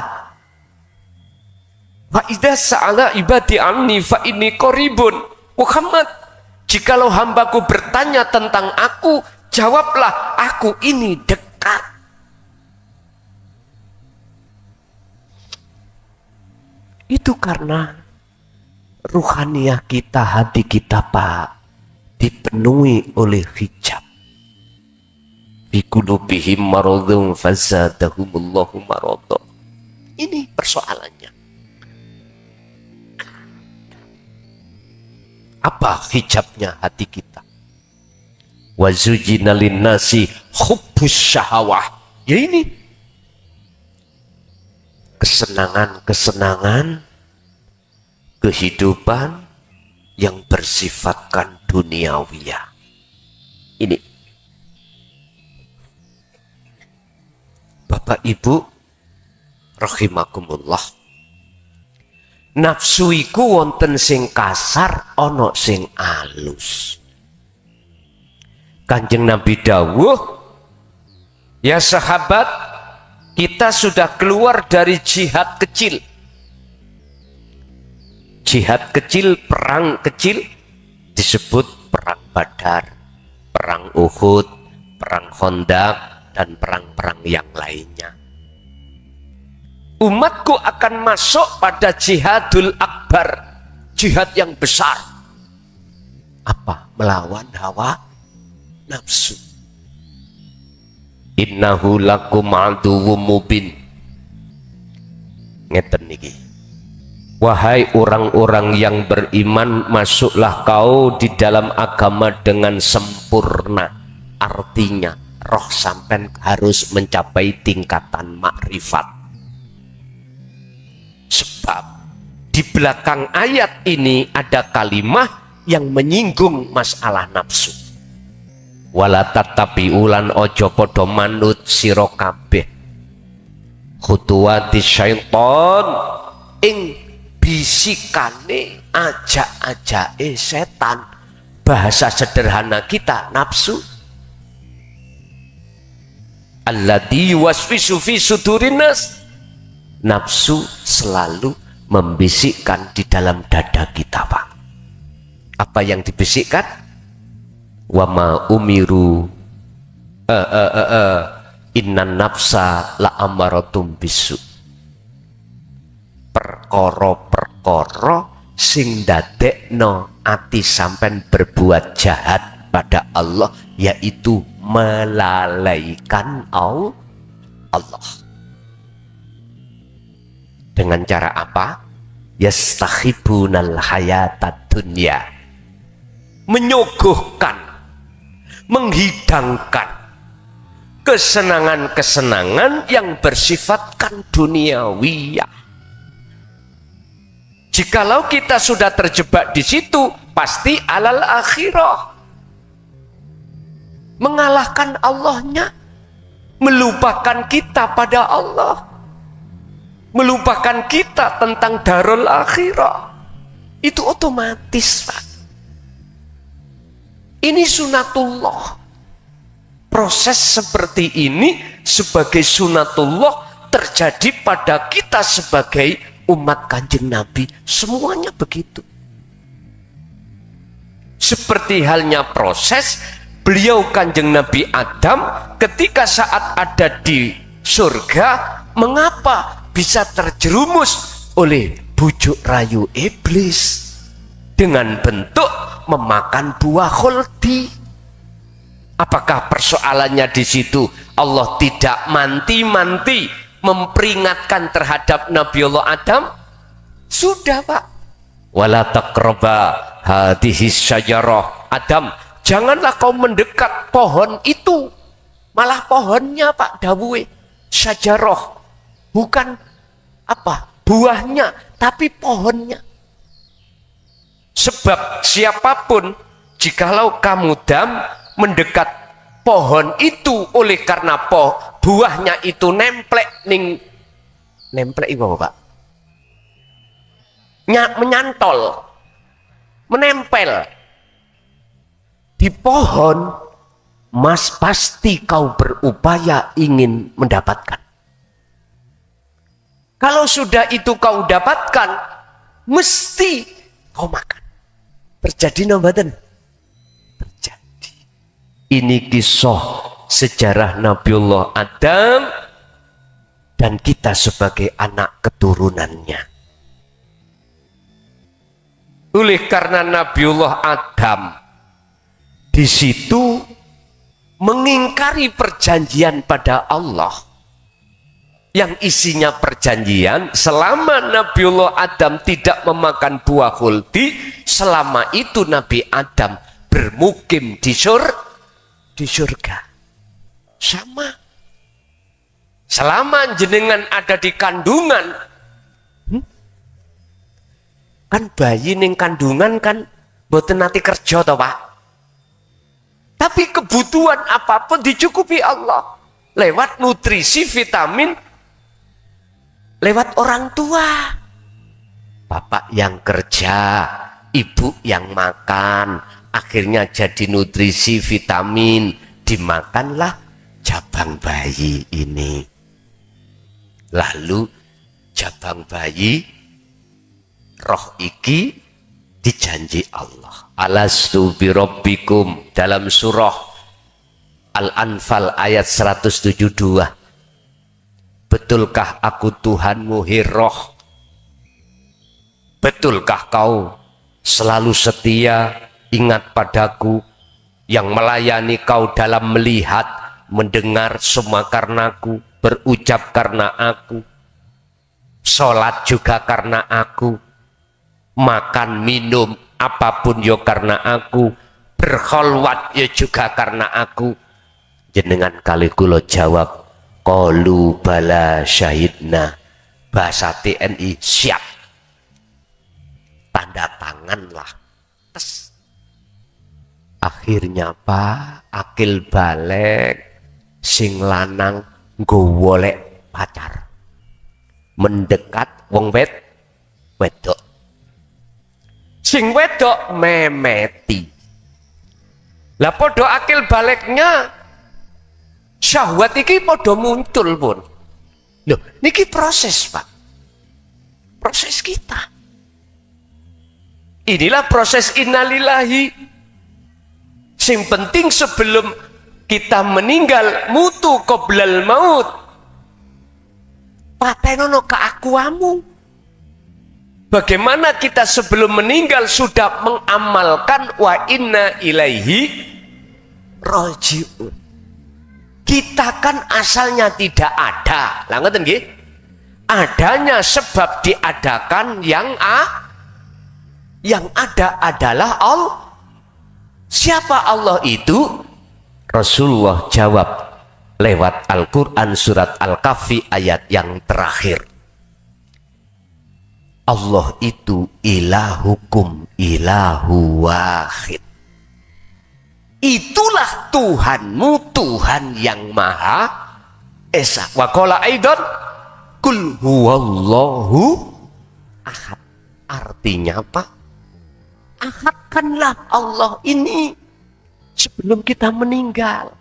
Wa idza sa'ala ibadi anni fa inni qaribun. Muhammad, jikalau hambaku bertanya tentang aku, jawablah aku ini dekat. Itu karena ruhaniyah kita, hati kita Pak, dipenuhi oleh hijab. Bi qulubihim maradun fazadahumullahu maradha. Ini persoalannya. Apa hijabnya hati kita? Wa zujina linnasi hubbus syahawah. Ya ini kesenangan-kesenangan kehidupan yang bersifatkan duniawiyah. Ini Bapak Ibu rahimakumullah, nafsu iku wonten sing kasar, ana sing alus. Kanjeng Nabi dawuh, ya sahabat, kita sudah keluar dari jihad kecil. Jihad kecil, perang kecil disebut perang Badar, perang Uhud, perang Khandaq, dan perang-perang yang lainnya. Umatku akan masuk pada jihadul akbar, jihad yang besar. Apa? Melawan hawa nafsu. Innahu lakum aduwwum mubin. Ngeten niki. Wahai orang-orang yang beriman, masuklah kau di dalam agama dengan sempurna. Artinya, roh sampean harus mencapai tingkatan makrifat. Sebab di belakang ayat ini ada kalimat yang menyinggung masalah nafsu. Wala tatapi ulan ojo podo manut sira kabeh khutuwati syaiton ing bisikane ajak-ajake setan. Bahasa sederhana kita nafsu. Alladzi waswisu fi sudurinas. Nafsu selalu membisikkan di dalam dada kita, Pak. Apa yang dibisikkan? Wa ma umiru innan nafsa la amaratum bisu. Perkara-perkara sing dadekno ati sampean berbuat jahat pada Allah, yaitu melalaikan Allah. Dengan cara apa? Yastakhibunal hayatad dunya. Menyuguhkan, menghidangkan kesenangan-kesenangan yang bersifatkan duniawiyah. Jikalau kita sudah terjebak di situ, pasti alal akhirah. Mengalahkan Allahnya, melupakan kita pada Allah, melupakan kita tentang darul akhirah. Itu otomatis, Pak. Ini sunatullah. Proses seperti ini sebagai sunatullah terjadi pada kita sebagai umat Kanjeng Nabi. Semuanya begitu. Seperti halnya proses beliau Kanjeng Nabi Adam ketika saat ada di surga, mengapa bisa terjerumus oleh bujuk rayu iblis dengan bentuk memakan buah khuldi? Apakah persoalannya di situ Allah tidak manti-manti memperingatkan terhadap Nabiullah Adam? Sudah, Pak. Wala taqraba hadhihi syajarah. Adam, janganlah kau mendekat pohon itu. Malah pohonnya, Pak, dawuhe syajarah. Bukan apa? Buahnya, tapi pohonnya. Sebab siapapun, jikalau kamu mendekat pohon itu oleh karena buahnya itu nemplek ning nemplek iku Pak. Mas, pasti kau berupaya ingin mendapatkan. Kalau sudah itu kau dapatkan, mesti kau makan. Terjadi nambatan? Terjadi. Ini kisah sejarah Nabiullah Adam dan kita sebagai anak keturunannya. Oleh karena Nabiullah Adam di situ mengingkari perjanjian pada Allah yang isinya perjanjian, selama Nabiullah Adam tidak memakan buah khuldi, selama itu Nabi Adam bermukim di surga. Sama. Selama jenengan ada di kandungan, kan bayi ning kandungan kan boten nate kerja toh Pak. Tapi kebutuhan apapun dicukupi Allah lewat nutrisi, vitamin, lewat orang tua. Bapak yang kerja, ibu yang makan, akhirnya jadi nutrisi, vitamin, dimakanlah jabang bayi ini. Lalu jabang bayi, roh iki dijanji Allah. Alastu birabbikum, dalam surah Al-Anfal ayat 172. Betulkah aku Tuhanmu, Hiroh? Betulkah kau selalu setia, ingat padaku, yang melayani kau dalam melihat, mendengar semua karenaku, berucap karena aku, sholat juga karena aku, makan, minum, apapun yo karena aku, berkholwat yo juga karena aku. Jenengan kali kulo jawab, qalu bala syahidna. Bahasa TNI, siap. Tanda tangan lah. Tes. Akhirnya Pak, akil balik, sing lanang golek pacar. Mendekat wong wedok. Sing wedok memeti. Lah podo akil baliknya syahwat iki podo muncul pun. Loh, niki proses Pak. Proses kita. Inilah proses innalillahi. Sing penting sebelum kita meninggal, mutu qoblal maut. Patenono keakuamu. Bagaimana kita sebelum meninggal sudah mengamalkan wa inna ilaihi raji'un. Kita kan asalnya tidak ada. Lah ngoten nggih? Adanya sebab diadakan yang ada adalah Allah. Siapa Allah itu? Rasulullah jawab lewat Al-Quran surat Al-Kahfi ayat yang terakhir. Allah itu ilahukum ilahu wahid. Itulah Tuhanmu, Tuhan yang Maha Esa. Wa qala aidan kul huwallahu ahad. Artinya apa? Ahadkanlah Allah ini sebelum kita meninggal.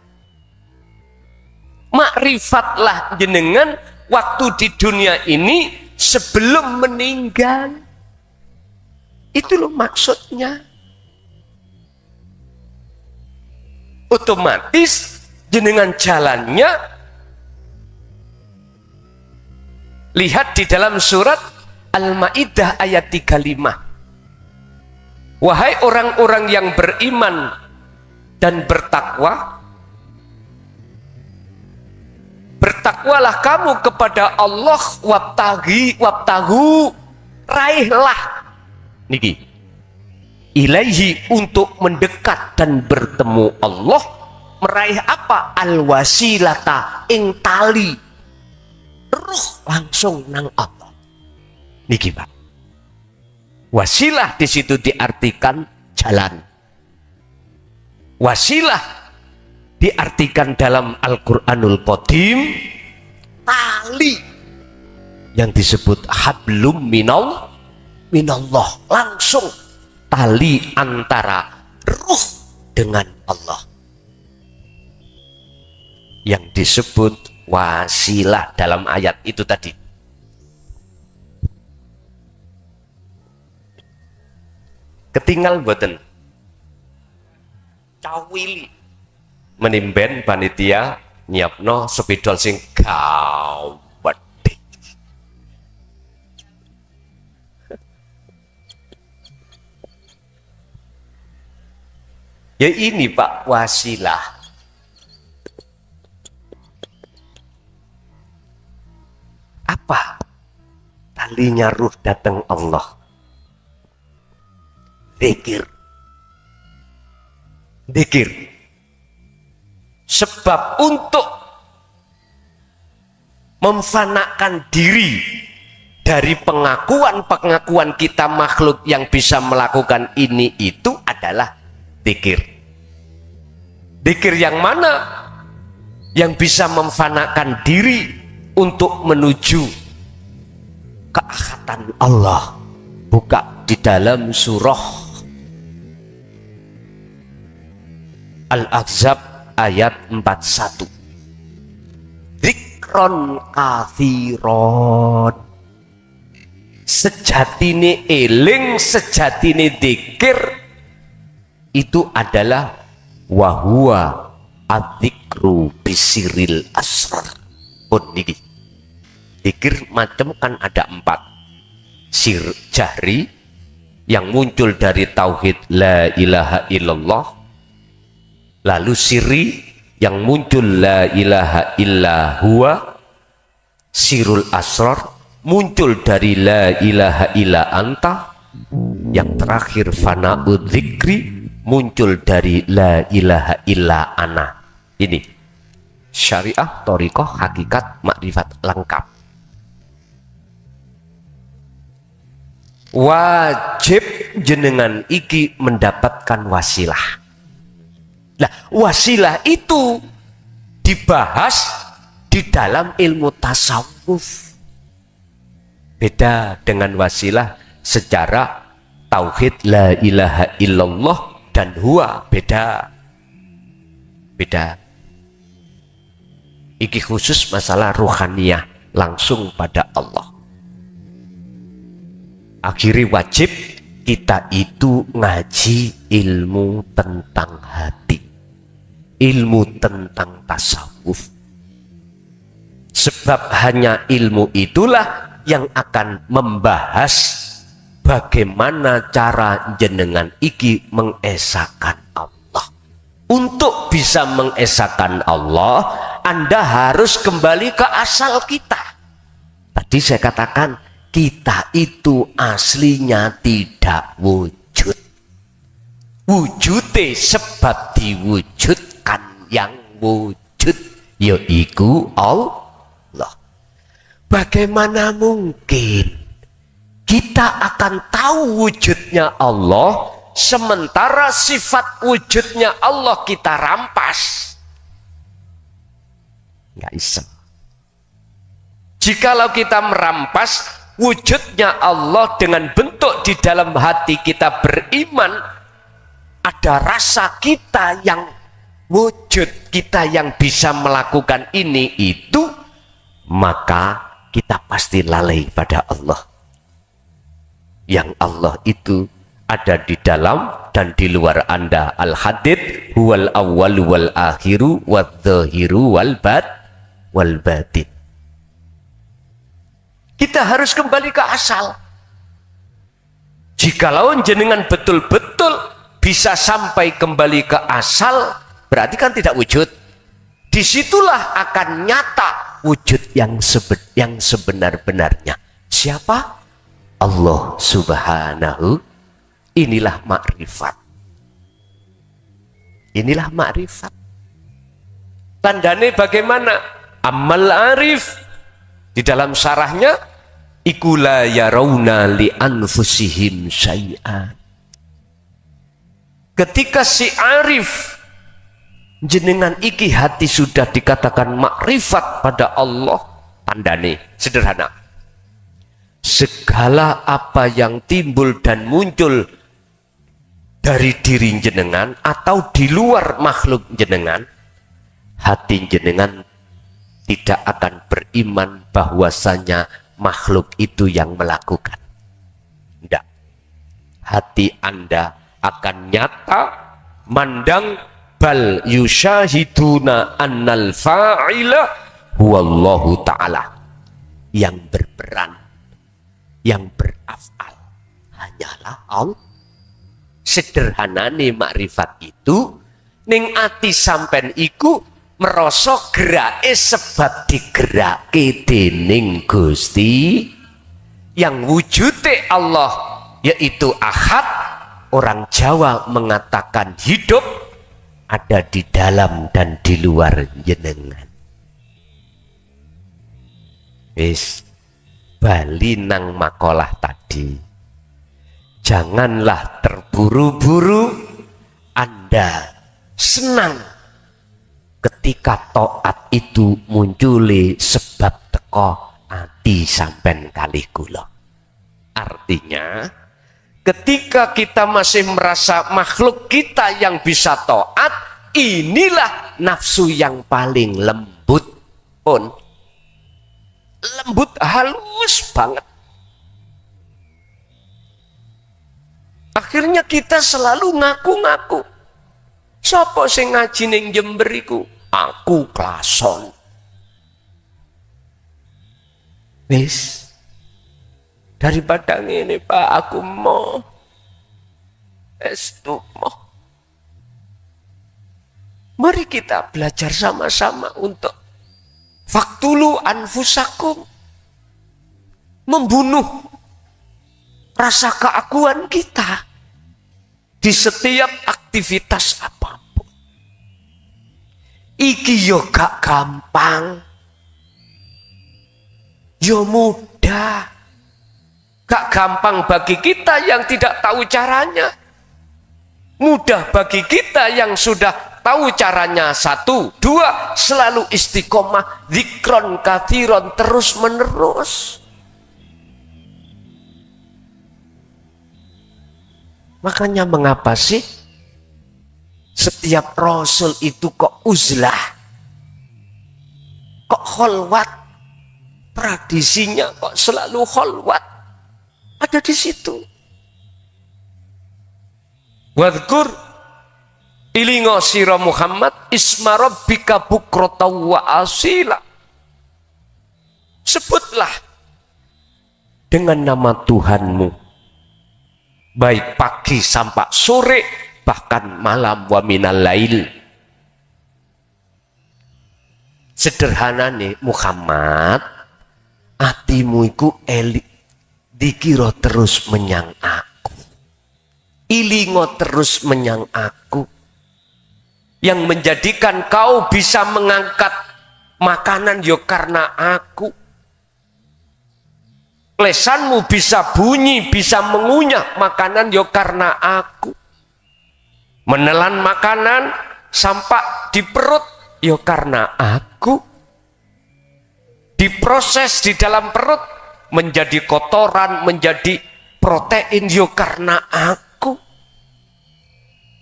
Makrifatlah jenengan waktu di dunia ini sebelum meninggal. Itu loh maksudnya. Otomatis jenengan jalannya lihat di dalam surat Al-Maidah ayat 35. Wahai orang-orang yang beriman dan bertakwa, bertakwalah kamu kepada Allah, wabtahu, raihlah niki ilaihi, untuk mendekat dan bertemu Allah. Meraih apa? Al-wasilata, ing tali ruh langsung nang Allah niki Pak. Wasilah di situ diartikan jalan. Wasilah diartikan dalam Al-Qur'anul Qadim tali yang disebut hablum minallah, langsung tali antara ruh dengan Allah. yang disebut wasilah dalam ayat itu tadi. Ketinggal boten cawili menimben panitia nyiapno sepidol sing gawat. Ya ini Pak wasilah. Apa talinya ruh datang Allah? Zikir. Zikir. Sebab untuk memfanakan diri dari pengakuan-pengakuan kita makhluk yang bisa melakukan ini itu adalah zikir. Zikir yang mana? Yang bisa memfanakan diri untuk menuju keahatan Allah. Buka di dalam surah Al-Ahzab ayat 41. Zikron kathiron. Sejatine eling, sejatine zikir itu adalah wahwa adzikru bisiril asrar. Pun niki. Zikir macam kan ada 4. Sir jahri yang muncul dari tauhid la ilaha illallah. Lalu sirri yang muncul la ilaha illa huwa. Sirul asrar muncul dari la ilaha illa anta. Yang terakhir fana'ud dzikri muncul dari la ilaha illa ana. Ini syariah, thariqah, hakikat, makrifat lengkap. Wajib jenengan iki mendapatkan wasilah. Nah, wasilah itu dibahas di dalam ilmu tasawuf. Beda dengan wasilah secara tauhid la ilaha illallah dan huwa, beda. Beda. Iki khusus masalah ruhaniyah langsung pada Allah. Akhirnya wajib kita itu ngaji ilmu tentang hati, ilmu tentang tasawuf. Sebab hanya ilmu itulah yang akan membahas bagaimana cara jenengan iki mengesahkan Allah. Untuk bisa mengesahkan Allah, Anda harus kembali ke asal kita. Tadi saya katakan kita itu aslinya tidak wujud. Wujudnya sebab diwujudkan yang wujud, yaitu Allah. Bagaimana mungkin kita akan tahu wujudnya Allah sementara sifat wujudnya Allah kita rampas? Nggak bisa. Jikalau kita merampas wujudnya Allah dengan bentuk di dalam hati kita beriman, ada rasa kita yang wujud, kita yang bisa melakukan ini itu, maka kita pasti lalai pada Allah. Yang Allah itu ada di dalam dan di luar Anda. Al-Hadid huwal awwalu wal akhiru wadzahiru wal batin. Kita harus kembali ke asal. Jikalau jenengan betul-betul bisa sampai kembali ke asal, berarti kan tidak wujud. Disitulah akan nyata wujud yang sebenar-benarnya. Siapa? Allah Subhanahu. Inilah makrifat. Inilah makrifat. Tandane bagaimana? Amal arif. Di dalam syarahnya, iku la yarawna li anfusihim syai'an. Ketika si arif jenengan iki hati sudah dikatakan makrifat pada Allah, tandane sederhana. Segala apa yang timbul dan muncul dari diri jenengan atau di luar makhluk jenengan, hati jenengan tidak akan beriman bahwasanya makhluk itu yang melakukan. Tidak. Hati Anda akan nyata mandang bal yusyahiduna annal fa'ila huwallahu ta'ala, yang berperan, yang berafal hanyalah Allah. Sederhanane makrifat itu ning ati sampen iku merasa gerake sebab digerake dening Gusti, yang wujude Allah yaitu Ahad. Orang Jawa mengatakan hidup ada di dalam dan di luar jenengan. Wis bali nang makalah tadi, janganlah terburu-buru Anda senang ketika taat itu munculi sebab teko ati sampen kalih kula. Artinya ketika kita masih merasa makhluk kita yang bisa taat, inilah nafsu yang paling lembut pun. Lembut halus banget. Akhirnya kita selalu ngaku-ngaku. Sopo sing ngaji ning Jember iku? Aku klason. Wis. Daripada ngene Pak, aku mau estu mau. Mari kita belajar sama-sama untuk faktulu anfusakum, membunuh rasa keakuan kita di setiap aktivitas apapun. Iki yo gak gampang, yo mudah. Gak gampang bagi kita yang tidak tahu caranya, mudah bagi kita yang sudah tahu caranya. 1, 2, selalu istiqomah dzikron katsiron, terus menerus. Makanya mengapa sih setiap rasul itu kok uzlah, kok kholwat, tradisinya kok selalu kholwat? Ada di situ. Wadhkur ilingo sira Muhammad isma rabbika bukrata wa asila. Sebutlah dengan nama Tuhanmu baik pagi sampai sore, bahkan malam, wa minal lail. Sederhana nih Muhammad, atimu iku elik dikira terus menyang aku, ilingo terus menyang aku, yang menjadikan kau bisa mengangkat makanan yo karena aku, lesanmu bisa bunyi, bisa mengunyah makanan yo karena aku, menelan makanan sampai di perut yo karena aku, diproses di dalam perut menjadi kotoran, menjadi protein yo karena aku.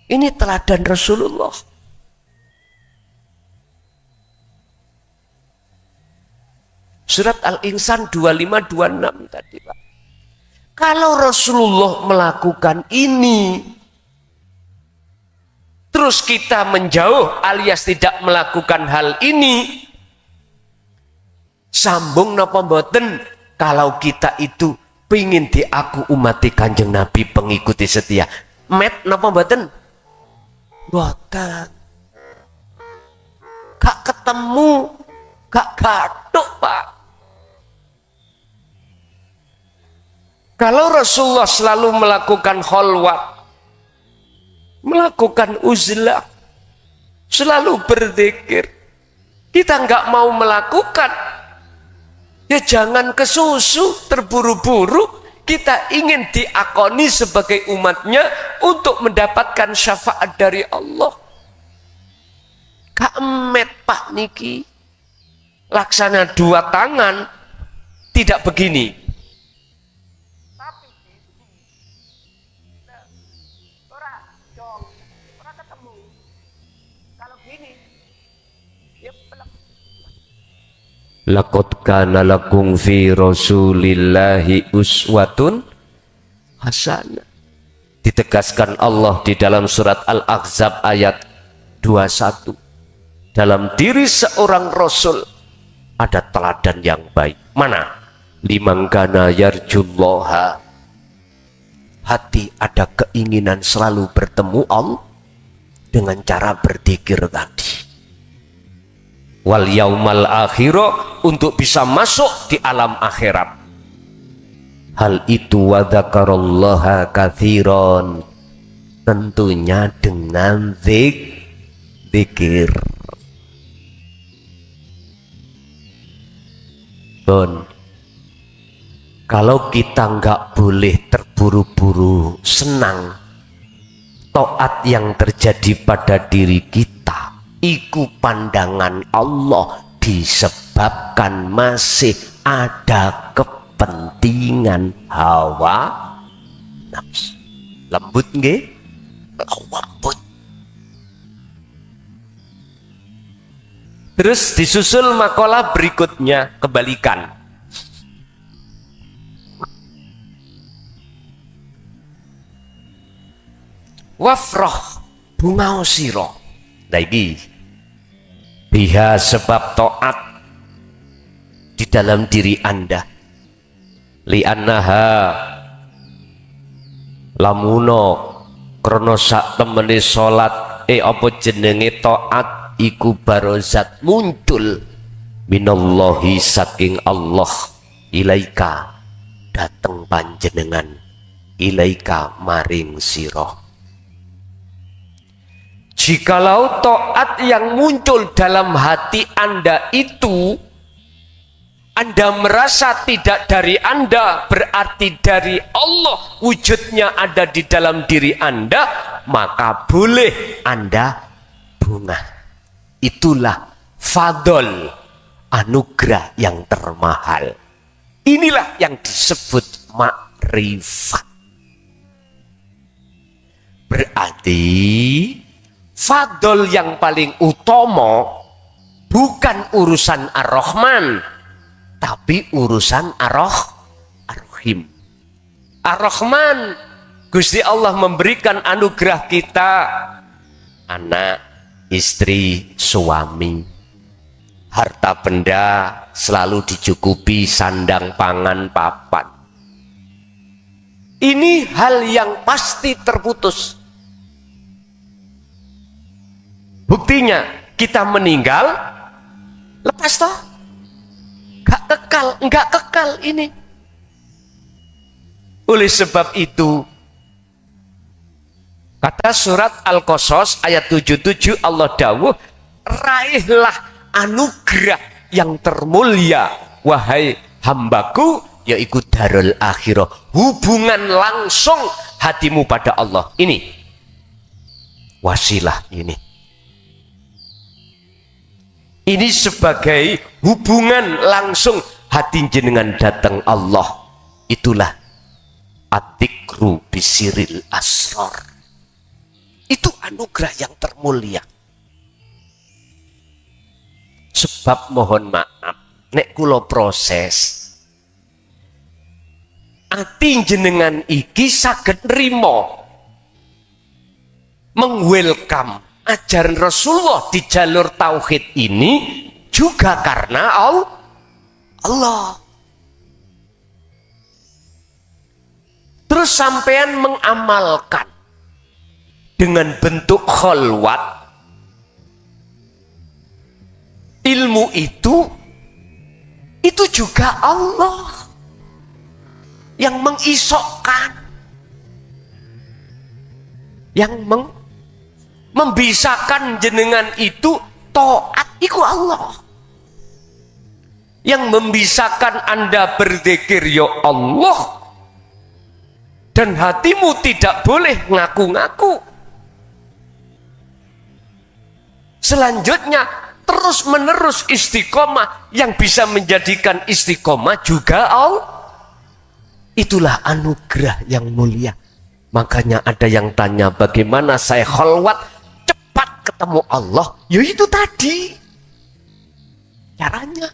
Ini teladan Rasulullah. Surat Al-Insan 25-26 tadi Pak. Kalau Rasulullah melakukan ini, terus kita menjauh alias tidak melakukan hal ini, sambung napa mboten? Kalau kita itu pingin diaku umati Kanjeng Nabi, pengikuti setia, met napa mboten? Mboten. Gak ketemu, gak gathuk Pak. Kalau Rasulullah selalu melakukan kholwat, melakukan uzlah, selalu berzikir, kita nggak mau melakukan, ya jangan kesusu, terburu-buru. Kita ingin diakoni sebagai umatnya untuk mendapatkan syafaat dari Allah. Kak emet Pak niki, laksana 2 tangan, tidak begini. Laqad kana lakum fi rasulillahi uswatun hasanah. Ditegaskan Allah di dalam surat Al-Ahzab ayat 21. Dalam diri seorang rasul ada teladan yang baik. Mana? Liman kana yarjullaha. Hati ada keinginan selalu bertemu Allah dengan cara berzikir tadi. Wal yaumal akhirah, untuk bisa masuk di alam akhirat. Hal itu wa dzakarallaha katsiran, tentunya dengan zikir. Bon, kalau kita nggak boleh terburu-buru senang, taat yang terjadi pada diri kita iku pandangan Allah disebabkan masih ada kepentingan hawa nafsu. Lembut nggih? Lembut. Terus disusul makalah berikutnya, kebalikan. Wafroh bunga siro. Lagi biha, sebab taat di dalam diri Anda. Li'annaha lamuno krono sak temene salat apa jenenge taat iku barozat muncul minallahi saking Allah ilaika dateng panjenengan ilaika maring sira. Jikalau taat yang muncul dalam hati Anda itu Anda merasa tidak dari Anda, berarti dari Allah wujudnya ada di dalam diri Anda, maka boleh Anda bunga. Itulah fadl, anugerah yang termahal. Inilah yang disebut makrifat. Berarti fadl yang paling utama bukan urusan Ar-Rahman, tapi urusan Ar-Rahim. Ar-Rahman, Gusti Allah memberikan anugerah kita anak, istri, suami, harta benda selalu dicukupi, sandang pangan papan. Ini hal yang pasti terputus. Buktinya kita meninggal lepas toh, enggak kekal ini. Oleh sebab itu kata surat Al-Qasas ayat 77 Allah dawuh, raihlah anugerah yang termulia wahai hambaku, yaitu darul akhirah, hubungan langsung hatimu pada Allah. Ini wasilah ini sebagai hubungan langsung hati jenengan datang Allah. Itulah at-tikru bisiril asrar. Itu anugerah yang termulia. Sebab mohon maaf, nek kula proses ati jenengan iki saged nrimo mengwelcome ajaran Rasulullah di jalur tauhid ini juga karena Allah. Terus sampean mengamalkan dengan bentuk khalwat ilmu itu juga Allah yang mengisokkan, yang membisakan jenengan itu taat iku Allah. Yang membisakan Anda berzikir ya Allah, dan hatimu tidak boleh ngaku-ngaku. Selanjutnya terus menerus istiqomah, yang bisa menjadikan istiqomah juga Allah. Itulah anugerah yang mulia. Makanya ada yang tanya, bagaimana saya khalwat cepat ketemu Allah? Ya itu tadi caranya.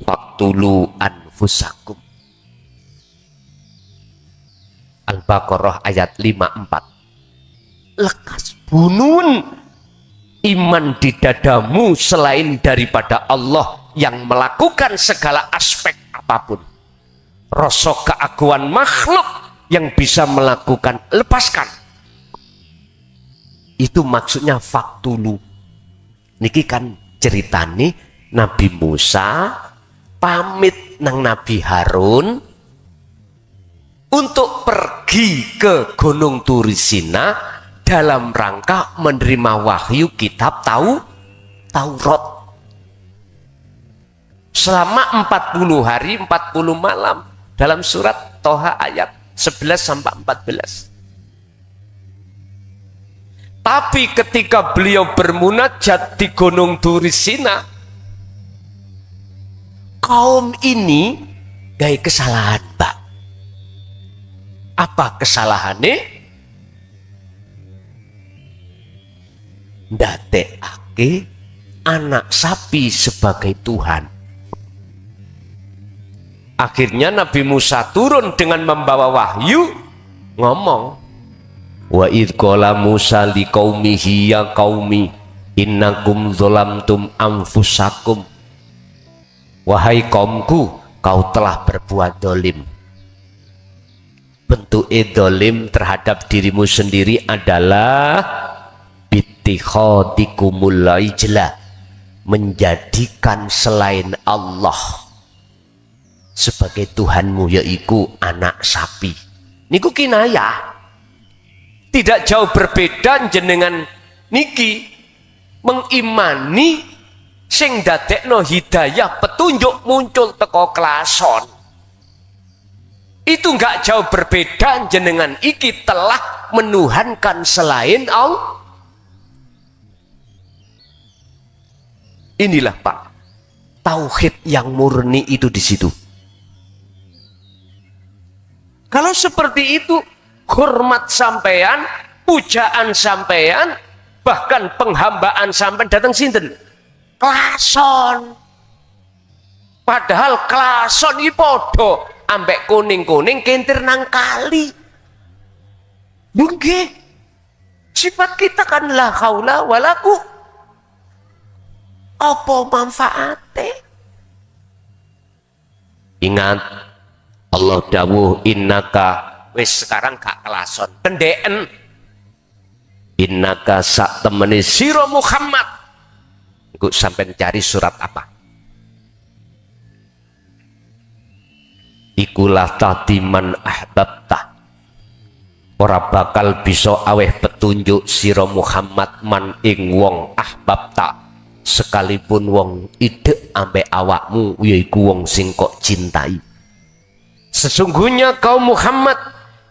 faqtulu anfusakum. Al-Baqarah ayat 54. Lekas bunuh iman di dadamu selain daripada Allah yang melakukan segala aspek apapun. Rasa keagungan makhluk yang bisa melakukan, lepaskan. Itu maksudnya faktulu. Niki kan ceritane Nabi Musa pamit nang Nabi Harun untuk pergi ke Gunung Turisina dalam rangka menerima wahyu kitab Taurat. Selama 40 hari 40 malam dalam surat Toha ayat 11 sampai 14. Tapi ketika beliau bermunajat di Gunung Turisina, kaum ini gaya kesalahan, Pak. Apa kesalahannya? Ndadekake anak sapi sebagai Tuhan. Akhirnya Nabi Musa turun dengan membawa wahyu, ngomong, wa idh qala Musa liqaumihi ya qaumi innakum zalamtum anfusakum. Wahai kaumku, kau telah berbuat dolim. Bentuk dolim terhadap dirimu sendiri adalah bittikhadikumul ijla, menjadikan selain Allah sebagai Tuhanmu, yaitu anak sapi. Niku kinayah. Tidak jauh berbeda jenengan niki mengimani sing dadekno hidayah petunjuk muncul teko klason. Itu enggak jauh berbeda jenengan iki telah menuhankan selain Allah. Inilah Pak, tauhid yang murni itu di situ. Kalau seperti itu, hormat sampean, pujaan sampean, bahkan penghambaan sampean datang sinten? Klason. Padahal klason iki padha ambek kuning-kuning kentir nang kali. Nggih. Sifat kita kan la haula wala quwwata. Apa manfaate? Ingat Allah dawuh innaka, wis sekarang gak kelason kendeken, innaka sak temene sira Muhammad. Iku sampean cari surat apa? Ikulah tadiman ahbabta. Ora bakal bisa aweh petunjuk sira Muhammad man ing wong ahbabta, sekalipun wong idek ambek awakmu yaiku wong sing kok cintai. Sesungguhnya kaum Muhammad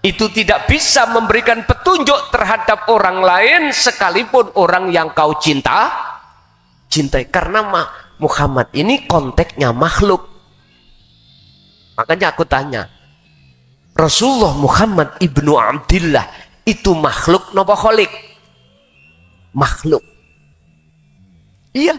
itu tidak bisa memberikan petunjuk terhadap orang lain sekalipun orang yang kau cintai, karena Muhammad ini konteksnya makhluk. Makanya aku tanya, Rasulullah Muhammad ibnu Abdillah itu makhluk napa kholik? Makhluk. Iya.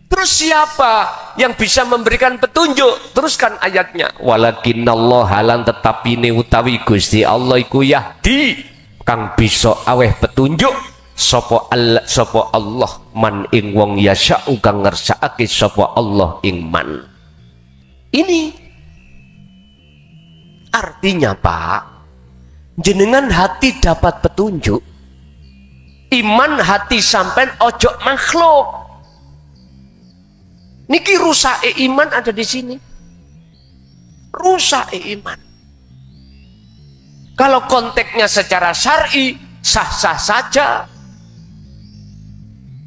Terus siapa yang bisa memberikan petunjuk? Teruskan ayatnya. Walakinnallaha lan tetapi ne utawi Gusti Allah iku yahdi kang bisa aweh petunjuk sapa Allah man ing wong yasya'u kang ngersakake sapa Allah ing man. Ini artinya Pak, jenengan hati dapat petunjuk, iman hati sampean ojo makhluk. Niki rusak iman ada di sini. Rusak iman. Kalau konteksnya secara syar'i sah-sah saja.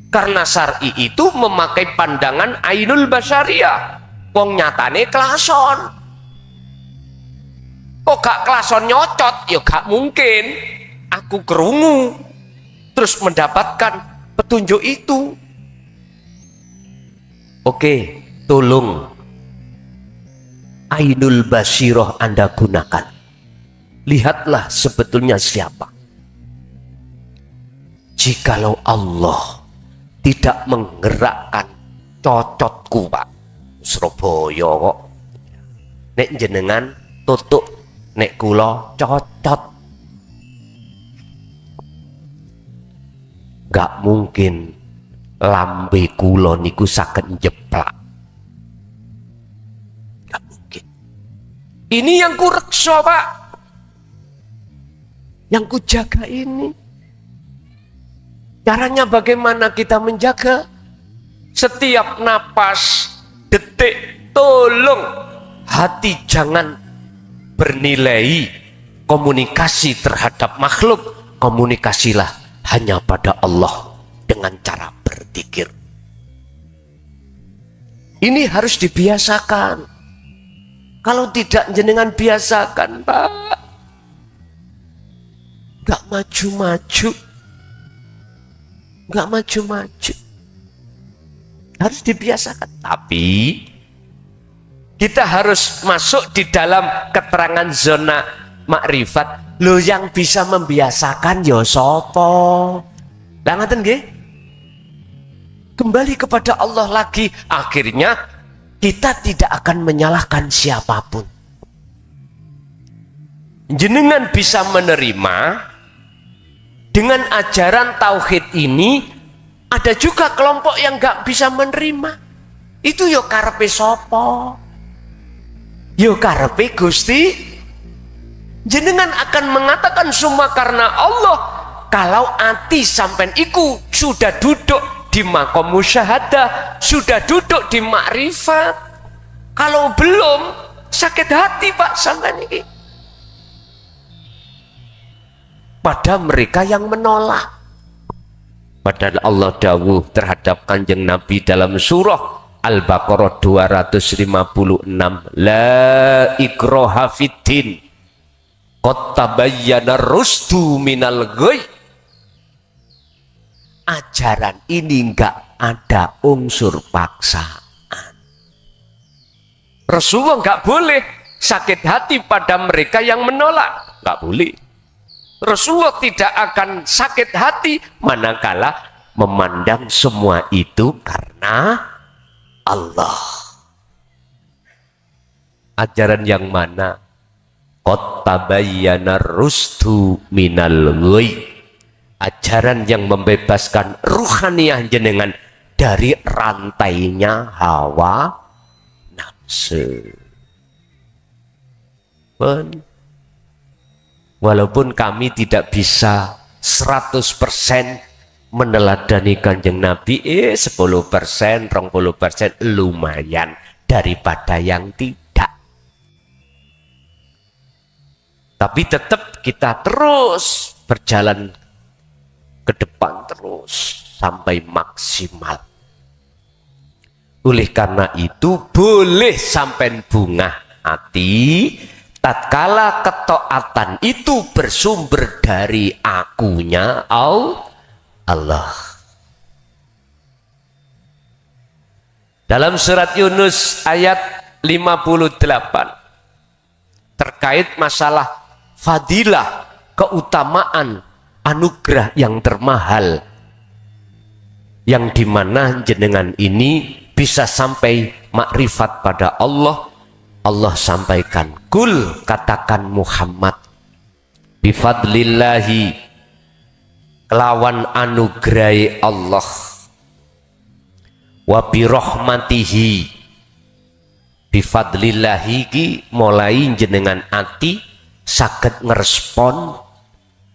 Karena syar'i itu memakai pandangan ainul basyariyah. Wong nyatane klason. Kok gak klason nyocot? Ya gak mungkin. Aku kerungu terus mendapatkan petunjuk itu. Oke, tolong ainul basirah Anda gunakan. Lihatlah sebetulnya siapa. Jikalau Allah tidak menggerakkan cocotku Pak, Surabaya kok. Nek jenengan tutuk, nek kula cocot. Gak mungkin lambe kula niku saged njeplak. Gak mungkin. Ini yang ku reksa, Pak. Yang ku jaga ini. Caranya bagaimana kita menjaga? Setiap napas, detik, tolong hati jangan bernilai komunikasi terhadap makhluk. Komunikasilah hanya pada Allah dengan cara berzikir. Ini harus dibiasakan. Kalau tidak jenengan biasakan, Pak, gak maju-maju. Gak maju-maju. Harus dibiasakan. Tapi kita harus masuk di dalam keterangan zona makrifat. Loh, yang bisa membiasakan ya sapa? Lah ngaten nggih? Kembali kepada Allah lagi. Akhirnya kita tidak akan menyalahkan siapapun. Jenengan bisa menerima dengan ajaran tauhid ini. Ada juga kelompok yang gak bisa menerima. Itu yo karepe sapa? Yo karepe Gusti. Jenengan akan mengatakan semua karena Allah kalau ati sampean iku sudah duduk di makom musyahadah, sudah duduk di makrifat. Kalau belum, sakit hati Pak sampean iki. Pada mereka yang menolak. Padahal Allah dawuh terhadap Kanjeng Nabi dalam surah Al-Baqarah 256, la ikraha fiddin qad tabayyana rusdu minal ghayy. Ajaran ini enggak ada unsur paksaan. Rasulullah enggak boleh sakit hati pada mereka yang menolak, enggak boleh. Rasulullah tidak akan sakit hati manakala memandang semua itu karena Allah. Ajaran yang mana? Qad tabayyana rusdu minal ghayy. Ajaran yang membebaskan ruhaniyah jenengan dari rantainya hawa nafsu. Walaupun kami tidak bisa 100% meneladani Kanjeng Nabi, 10%, 20% lumayan daripada yang tidak. Tapi tetap kita terus berjalan ke depan terus sampai maksimal. Oleh karena itu boleh sampai bunga hati tatkala ketaatan itu bersumber dari akunya Allah. Dalam surat Yunus ayat 58 terkait masalah fadilah, keutamaan, anugerah yang termahal yang dimana jenengan ini bisa sampai makrifat pada Allah. Allah sampaikan, kul, katakan Muhammad, bifadlillahi, kelawan anugerai Allah, wa birahmatihi. Bifadlillahi ki mulai jenengan ati saged ngerespon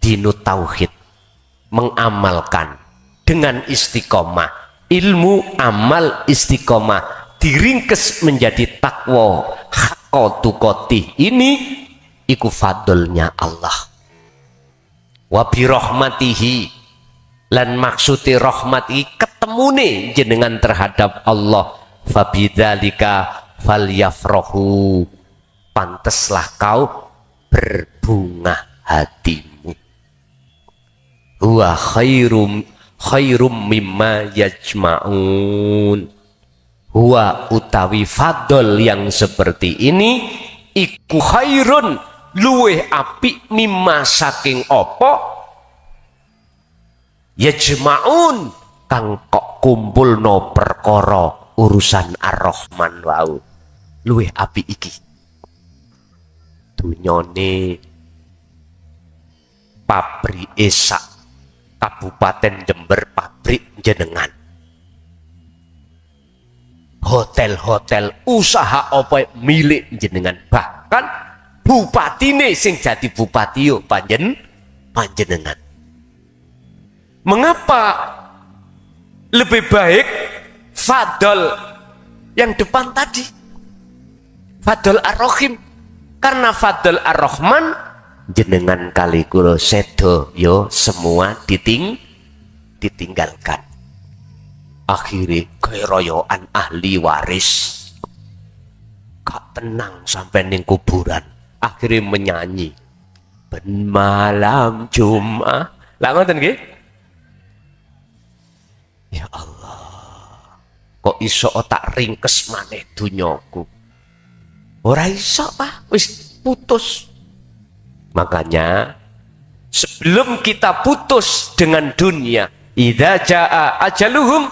dinu tauhid, mengamalkan dengan istiqomah, ilmu amal istiqomah diringkes menjadi takwa haqqatuqati. Ini iku fadlnya Allah. Wa birahmatihi, lan maksudi rahmati ketemune jenengan terhadap Allah. Fabidzalika falyafrahu, panteslah kau berbunga hatimu. Huwa khairum mimma yajma'un. Huwa utawi fadl yang seperti ini iku khairun, luweh apik, mimma saking apa yajma'un kang kok kumpulno perkara urusan Ar-Rahman wau luwih apik iki. Dunyane pabrik sak Kabupaten Jember, pabrik jenengan, hotel-hotel usaha apa milik jenengan, bahkan bupatine sing jadi bupati yo panjenengan. Mengapa lebih baik Fadl yang depan tadi, Fadl Ar-Rahim? Karena Fadl Ar-Rahman jenengan kali kula sedo yo semua ditinggalkan. Akhirnya keroyokan ahli waris gak tenang sampai ning kuburan, akhirnya menyanyi ben malam Jumat lah ngoten nggih. Ya Allah, kok iso otak ringkes maneh dunyaku. Ora iso Pak, wis putus. Makanya sebelum kita putus dengan dunia, idza jaa ajaluhum,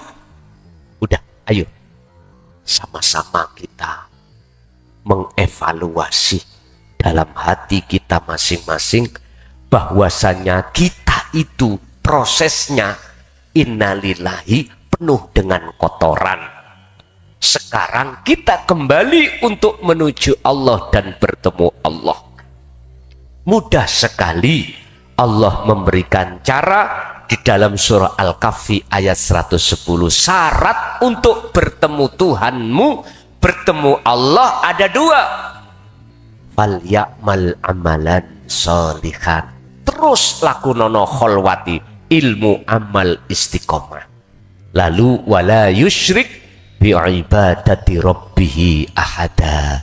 udah ayo sama-sama kita mengevaluasi dalam hati kita masing-masing bahwasanya kita itu prosesnya innalillahi penuh dengan kotoran. Sekarang kita kembali untuk menuju Allah dan bertemu Allah. Mudah sekali Allah memberikan cara di dalam surah Al-Kahfi ayat 110. Syarat untuk bertemu Tuhanmu, bertemu Allah ada dua. Fal ya'mal amalan sholihan. Terus lakunono kholwati, ilmu amal istiqomah. Lalu wala yusyrik bi'ibadati rabbihi ahada.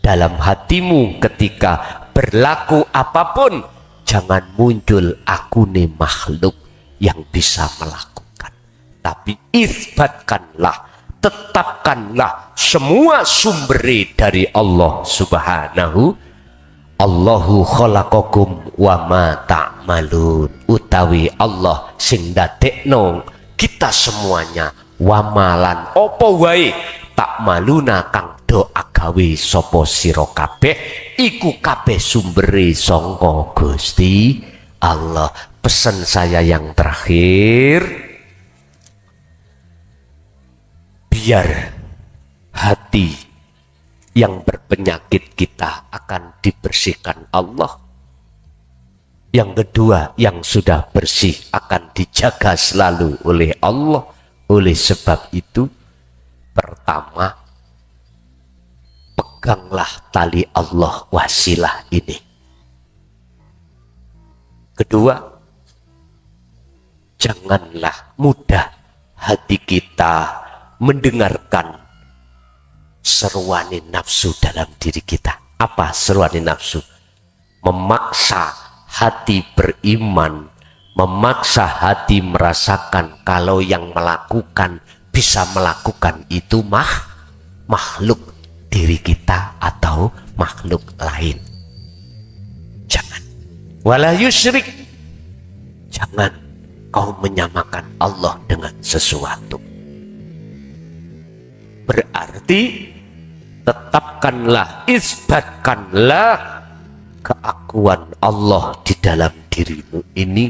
Dalam hatimu ketika berlaku apapun, jangan muncul akune makhluk yang bisa melakukan, tapi isbatkanlah, tetapkanlah semua sumber dari Allah Subhanahu. Allahu khalaqakum wa ma ta'malun, utawi Allah sing dadekno kita semuanya wamalan opo wae tak maluna kang do agawe sapa sira kabeh iku kabeh sumbere sangka Gusti Allah. Pesan saya yang terakhir, biar hati yang berpenyakit kita akan dibersihkan Allah. Yang kedua, yang sudah bersih akan dijaga selalu oleh Allah. Oleh sebab itu, pertama, peganglah tali Allah wasilah ini. Kedua, janganlah mudah hati kita mendengarkan seruan nafsu dalam diri kita. Apa seruan nafsu? Memaksa hati beriman, memaksa hati merasakan kalau yang melakukan bisa melakukan itu makhluk, diri kita atau makhluk lain. Jangan. Wala yusyrik, jangan kau menyamakan Allah dengan sesuatu. Berarti tetapkanlah, isbatkanlah keakuan Allah di dalam dirimu ini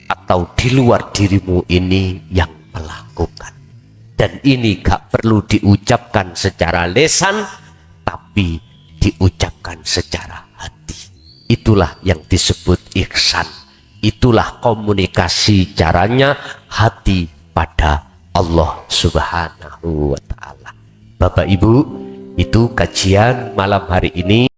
atau di luar dirimu ini yang melakukan. Dan ini gak perlu diucapkan secara lisan, tapi diucapkan secara hati. Itulah yang disebut ihsan. Itulah komunikasi caranya hati pada Allah Subhanahu wa ta'ala. Bapak Ibu, itu kajian malam hari ini.